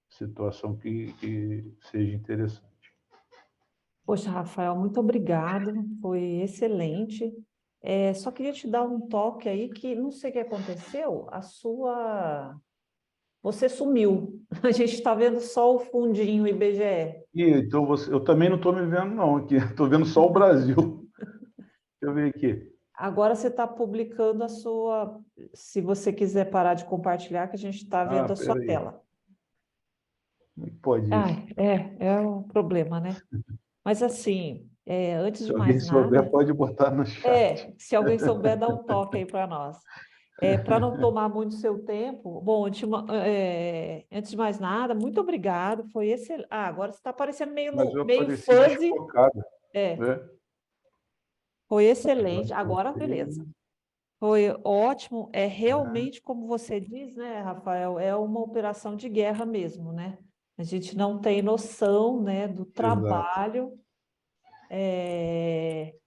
situação que seja interessante. Poxa, Rafael, muito obrigado, foi excelente. Só queria te dar um toque aí que não sei o que aconteceu, você sumiu. A gente está vendo só o fundinho IBGE. Então, eu também não estou me vendo, não, aqui. Estou vendo só o Brasil. Deixa eu ver aqui. Agora você está publicando a sua. Se você quiser parar de compartilhar, que a gente está vendo a sua Peraí. tela. Como é que pode Ah, isso? é um problema, né? Mas assim, antes Se de alguém mais nada, souber, pode botar no chat. se alguém souber, dá um toque aí para nós. Para não tomar muito seu tempo, bom, antes de mais nada, muito obrigado, foi excelente. Ah, agora você está parecendo Mas eu meio apareci fuzzy. desfocado, É, né? foi Agora excelente. eu Agora, beleza. voltei. Foi ótimo. É Né? realmente, como você diz, né, Rafael, é uma operação de guerra mesmo, né? A gente não tem noção, né, do Exato. trabalho,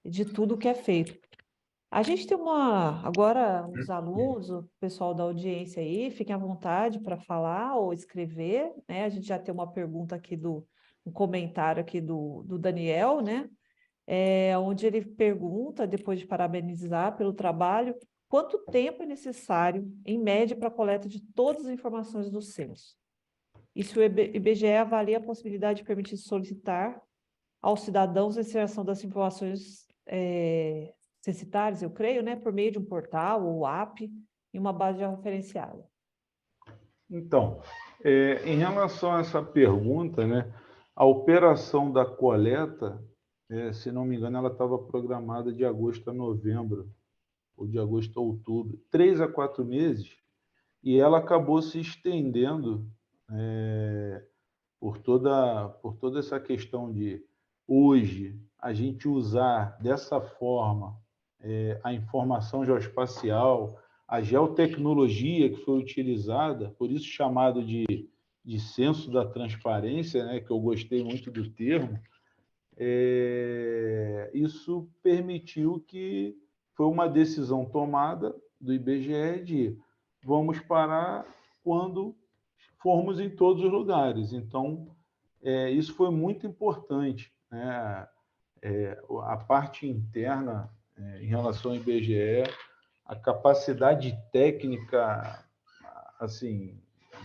de tudo que é feito. A gente tem agora os alunos, o pessoal da audiência aí, fiquem à vontade para falar ou escrever, né? A gente já tem uma pergunta aqui um comentário aqui do Daniel, né? Onde ele pergunta, depois de parabenizar pelo trabalho, quanto tempo é necessário, em média, para a coleta de todas as informações do censo? E se o IBGE avalia a possibilidade de permitir solicitar aos cidadãos a inserção das informações censitárias, eu creio, né, por meio de um portal ou app, em uma base já referenciada. Então, em relação a essa pergunta, né, a operação da coleta, se não me engano, ela estava programada de agosto a novembro, ou de agosto a outubro, 3 a 4 meses, e ela acabou se estendendo, por toda essa questão de, hoje, a gente usar dessa forma a informação geoespacial, a geotecnologia que foi utilizada, por isso chamado de censo da transparência, né, que eu gostei muito do termo, isso permitiu que foi uma decisão tomada do IBGE de vamos parar quando formos em todos os lugares. Então, isso foi muito importante, né? A parte interna, em relação ao IBGE, a capacidade técnica, assim,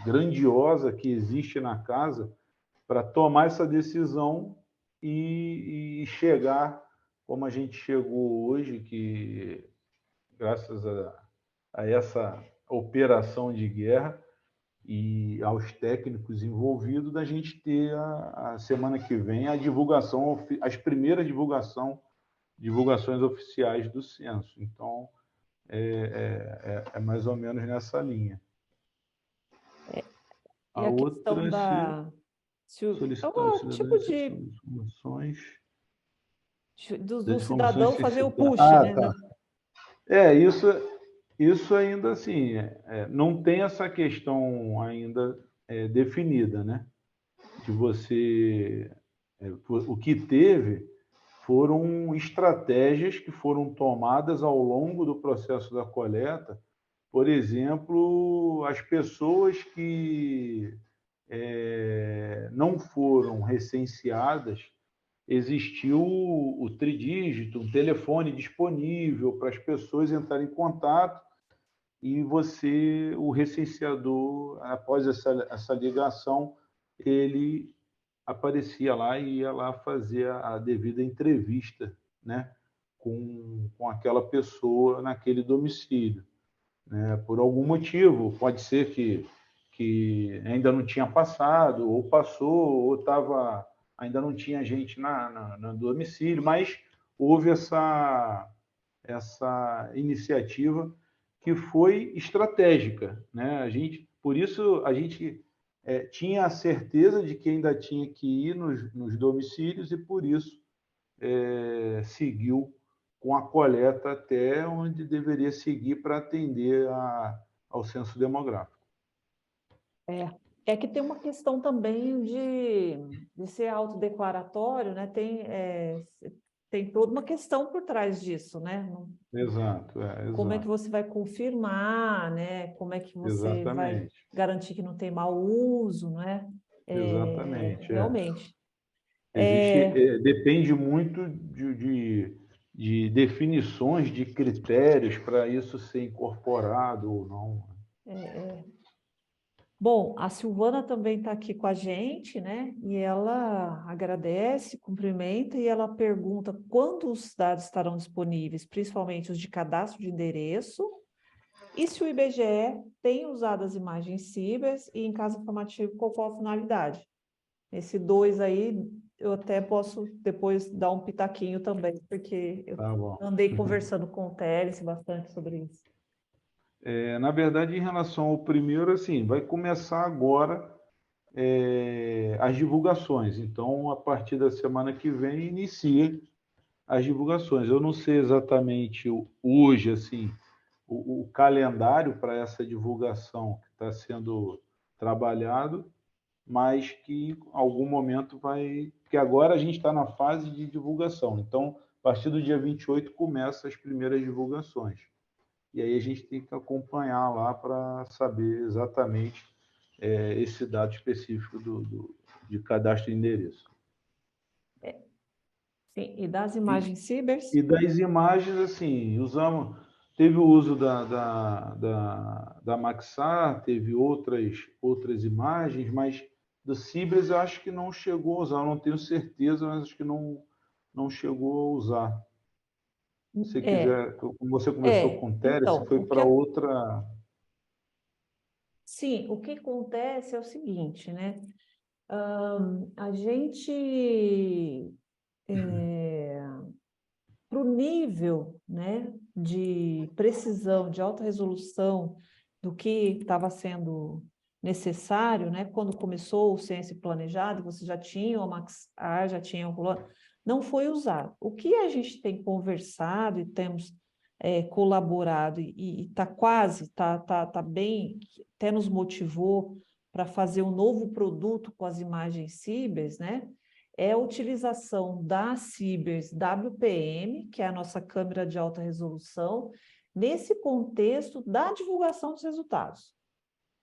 grandiosa que existe na casa para tomar essa decisão e chegar como a gente chegou hoje, que graças a essa operação de guerra e aos técnicos envolvidos, da gente ter a semana que vem a divulgação, as primeiras divulgações oficiais do censo. Então, é mais ou menos nessa linha. E A a questão outra, se da... É solicitar aos um tipo cidadãos de... informações do das informações cidadão se fazer o citar. push, né? Tá. Isso ainda assim, não tem essa questão ainda definida, né? De você... o que teve foram estratégias que foram tomadas ao longo do processo da coleta. Por exemplo, as pessoas que não foram recenseadas, existiu o tridígito, um telefone disponível para as pessoas entrarem em contato e você, o recenseador, após essa ligação, ele aparecia lá e ia lá fazer a devida entrevista, né, com aquela pessoa naquele domicílio, né, por algum motivo, pode ser que ainda não tinha passado, ou passou, ou ainda não tinha gente no domicílio, mas houve essa iniciativa que foi estratégica, né? Por isso a gente tinha a certeza de que ainda tinha que ir nos domicílios e por isso seguiu com a coleta até onde deveria seguir para atender ao censo demográfico. É que tem uma questão também de ser autodeclaratório, né? Tem toda uma questão por trás disso, né? Exato, Como é que exato. você vai confirmar, né? Como é que você vai Exatamente, garantir que não tem mau uso, não é? exatamente. Realmente. Depende muito de definições, de critérios para isso ser incorporado ou não. Bom, a Silvana também está aqui com a gente, né? E ela agradece, cumprimenta e ela pergunta quando os dados estarão disponíveis, principalmente os de cadastro de endereço, e se o IBGE tem usado as imagens cibers e em caso afirmativo, qual a finalidade? Esse 2 aí, eu até posso depois dar um pitaquinho também, porque eu Tá bom. andei conversando com o Teles bastante sobre isso. Na verdade, em relação ao primeiro, assim, vai começar agora as divulgações. Então, a partir da semana que vem, inicia as divulgações. Eu não sei exatamente hoje, assim, o calendário para essa divulgação que está sendo trabalhado, mas que em algum momento vai... Porque agora a gente está na fase de divulgação. Então, a partir do dia 28 começa as primeiras divulgações. E aí a gente tem que acompanhar lá para saber exatamente esse dado específico de cadastro de endereço. Sim, e das imagens cibers? E das imagens, assim, teve o uso da Maxar, teve outras imagens, mas do Cibers eu acho que não chegou a usar, eu não tenho certeza, mas acho que não chegou a usar. Se você É, quiser, como você conversou com o Teres, se então, foi para outra... sim, o que acontece é o seguinte, né? A gente, para o nível, né, de precisão, de alta resolução do que estava sendo necessário, né, quando começou o Ciência Planejado, você já tinha o Maxar, já tinha o Rolando, não foi usado. O que a gente tem conversado e temos colaborado e está quase, tá bem, até nos motivou para fazer um novo produto com as imagens cibers, né? É a utilização da Cibers WPM, que é a nossa câmera de alta resolução, nesse contexto da divulgação dos resultados,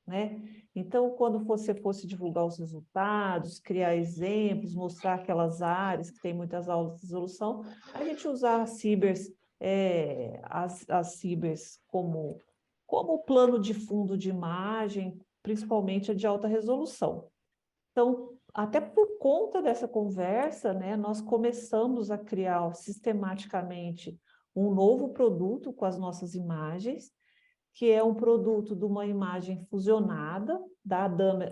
né? Então, quando você fosse divulgar os resultados, criar exemplos, mostrar aquelas áreas que tem muitas altas resolução, a gente usar a Cibers, as Cibers como plano de fundo de imagem, principalmente a de alta resolução. Então, até por conta dessa conversa, né, nós começamos a criar sistematicamente um novo produto com as nossas imagens, que é um produto de uma imagem fusionada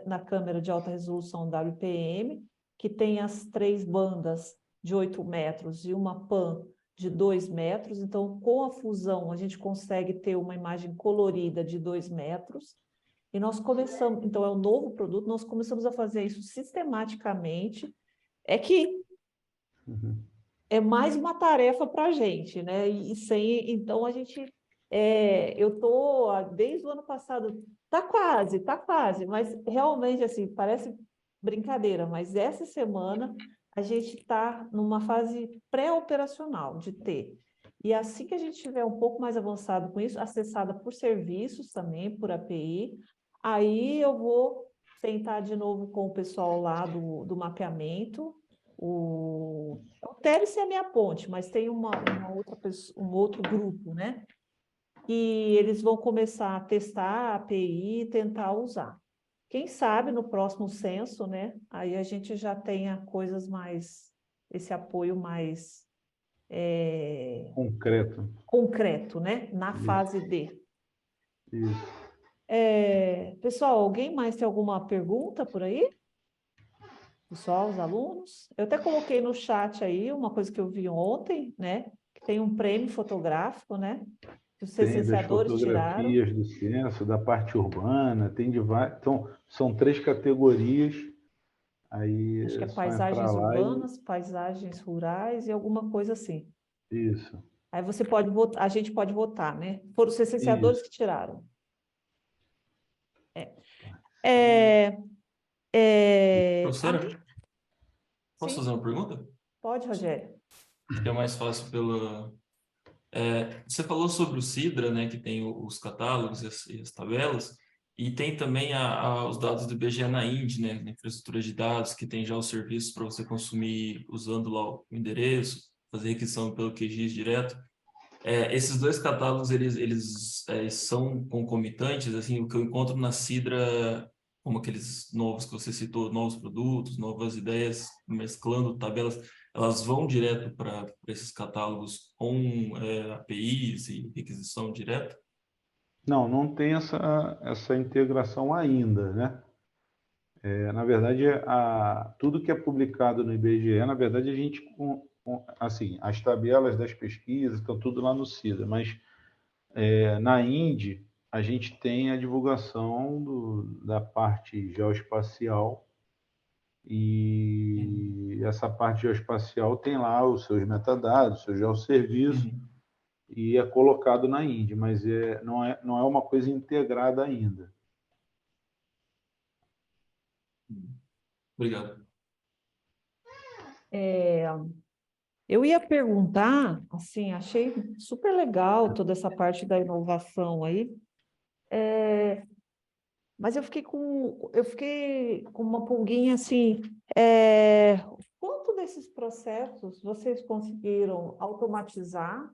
na câmera de alta resolução WPM, que tem as 3 bandas de 8 metros e uma PAN de 2 metros. Então, com a fusão, a gente consegue ter uma imagem colorida de 2 metros. E nós começamos, então é um novo produto, nós começamos a fazer isso sistematicamente. É que é mais uma tarefa para a gente, né? E sem, então a gente, eu tô desde o ano passado, tá quase, mas realmente assim parece brincadeira, mas essa semana a gente está numa fase pré-operacional de ter. E assim que a gente tiver um pouco mais avançado com isso, acessada por serviços também, por API, aí eu vou sentar de novo com o pessoal lá do mapeamento. O Teles é a minha ponte, mas tem uma outra pessoa, um outro grupo, né? E eles vão começar a testar a API e tentar usar. Quem sabe no próximo censo, né? Aí a gente já tenha coisas mais, esse apoio mais Concreto. concreto, né? Na fase D. Isso. Pessoal, alguém mais tem alguma pergunta por aí? Pessoal, os alunos? Eu até coloquei no chat aí uma coisa que eu vi ontem, né? Que tem um prêmio fotográfico, né? Que os Tem das licenciadores tiraram. fotografias do censo, da parte urbana, tem de vários. Então, são 3 categorias. Aí Acho que é é só entrar paisagens lá urbanas, paisagens rurais e alguma coisa assim. Isso, Aí você pode votar, a gente pode votar, né? Foram os licenciadores isso. que tiraram. É, a Professora, mim, posso sim, fazer uma pergunta? pode, Rogério. Acho que é mais fácil pela. Você falou sobre o Sidra, né, que tem os catálogos e as tabelas, e tem também os dados do IBGE na Indy, né, na infraestrutura de dados, que tem já os serviços para você consumir usando lá o endereço, fazer requisição pelo QGIS direto. Esses dois catálogos, eles são concomitantes, assim, o que eu encontro na Sidra, como aqueles novos que você citou, novos produtos, novas ideias, mesclando tabelas, elas vão direto para esses catálogos com APIs e requisição direta? Não, não tem essa integração ainda, né? Na verdade, tudo que é publicado no IBGE, na verdade, a gente, assim, as tabelas das pesquisas estão tudo lá no CIDA, mas na Indy a gente tem a divulgação da parte geoespacial e essa parte geoespacial tem lá os seus metadados, o seu geosserviço, Uhum. e é colocado na Indy, mas não é uma coisa integrada ainda. Obrigado. Eu ia perguntar, assim, achei super legal toda essa parte da inovação aí, mas eu fiquei com uma pulguinha assim, quanto desses processos vocês conseguiram automatizar?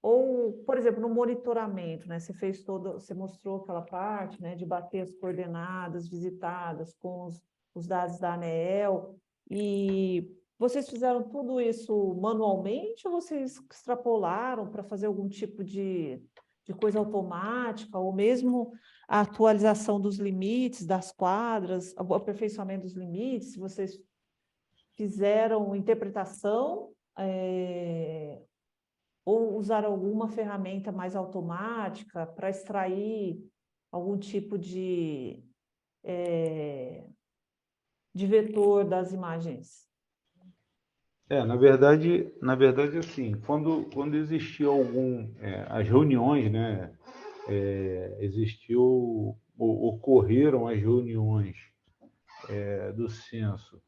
Ou, por exemplo, no monitoramento, né? Você mostrou aquela parte, né, de bater as coordenadas visitadas com os dados da ANEEL, e vocês fizeram tudo isso manualmente ou vocês extrapolaram para fazer algum tipo de coisa automática, ou mesmo a atualização dos limites das quadras, o aperfeiçoamento dos limites, se vocês fizeram interpretação, ou usar alguma ferramenta mais automática para extrair algum tipo de vetor das imagens? Na verdade, assim, quando existiu as reuniões, né, ocorreram as reuniões do censo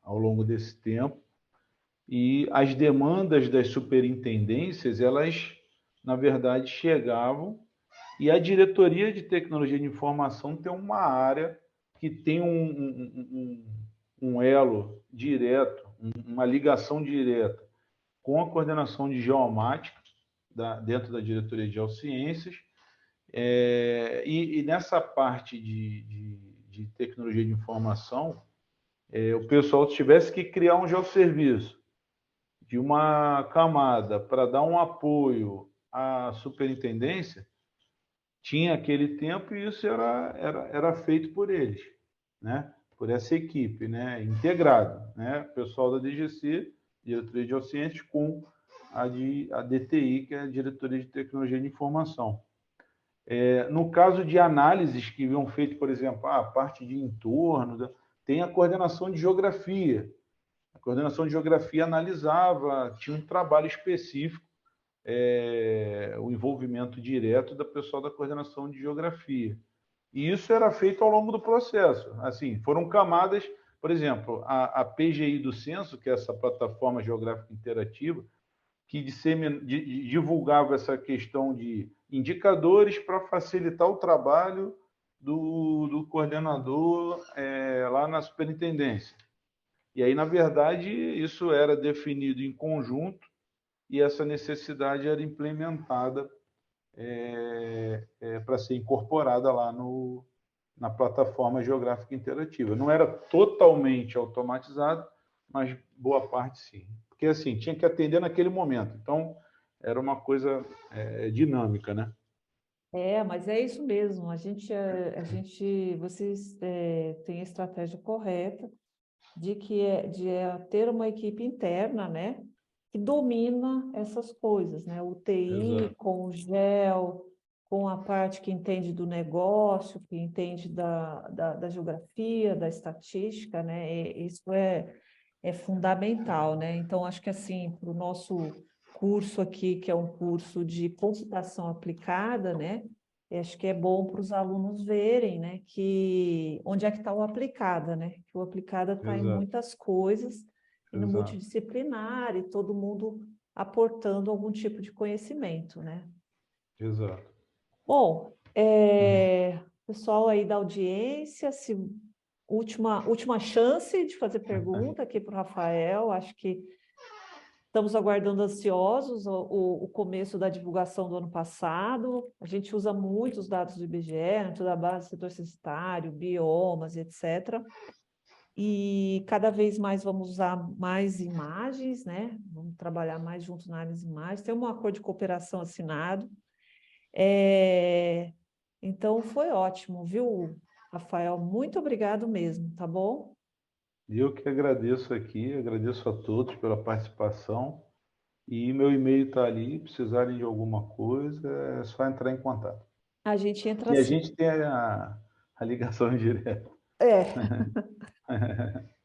ao longo desse tempo, e as demandas das superintendências, elas, na verdade, chegavam, e a diretoria de tecnologia de informação tem uma área que tem um elo direto, uma ligação direta com a coordenação de geomática dentro da diretoria de geociências, e nessa parte de de tecnologia de informação, o pessoal tivesse que criar um geosserviço de uma camada para dar um apoio à superintendência, tinha aquele tempo e isso era feito por eles, né? Por essa equipe, né? Integrado, né? O pessoal da DGC, Diretoria de Geociências, com a DTI, que é a Diretoria de Tecnologia de Informação. No caso de análises que iam feito, por exemplo, a parte de entorno, tem a coordenação de geografia. A coordenação de geografia analisava, tinha um trabalho específico, o envolvimento direto da pessoal da coordenação de geografia. E isso era feito ao longo do processo. Assim, foram camadas, por exemplo, a PGI do Censo, que é essa plataforma geográfica interativa, que divulgava essa questão de indicadores para facilitar o trabalho do coordenador lá na superintendência. E aí, na verdade, isso era definido em conjunto e essa necessidade era implementada para ser incorporada lá na plataforma geográfica interativa. Não era totalmente automatizado, mas boa parte sim. Porque, assim, tinha que atender naquele momento. Então, era uma coisa dinâmica, né? Mas é isso mesmo. Vocês têm a estratégia correta de ter uma equipe interna, né, que domina essas coisas, né? O TI Exato. com o GEL, com a parte que entende do negócio, que entende da geografia, da estatística, né? Isso é fundamental, né? Então, acho que assim, para o nosso curso aqui, que é um curso de computação aplicada, né? Acho que é bom para os alunos verem, né, que onde é que está o aplicada, né? Que o aplicada está em Exato. muitas coisas, e no Exato. multidisciplinar, e todo mundo aportando algum tipo de conhecimento, né? Exato. Bom, pessoal aí da audiência, última chance de fazer pergunta aqui para o Rafael, acho que estamos aguardando ansiosos o começo da divulgação do ano passado. A gente usa muito os dados do IBGE, toda a base do setor censitário, biomas, etc. E cada vez mais vamos usar mais imagens, né? Vamos trabalhar mais juntos na análise de imagens. Tem um acordo de cooperação assinado. Então, foi ótimo, viu, Rafael? Muito obrigado mesmo, tá bom? Eu que agradeço aqui, agradeço a todos pela participação. E meu e-mail está ali, precisarem de alguma coisa, é só entrar em contato. A gente entra E a assim. gente tem a ligação direta. É.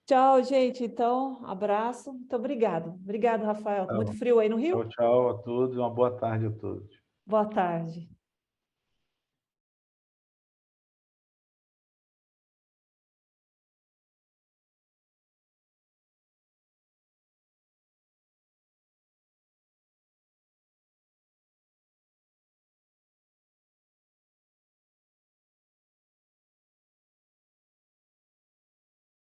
Tchau, gente. Então, abraço. Muito obrigado. Obrigado, Rafael. Muito frio aí no Tchau, Rio? tchau a todos. Uma boa tarde a todos. Boa tarde.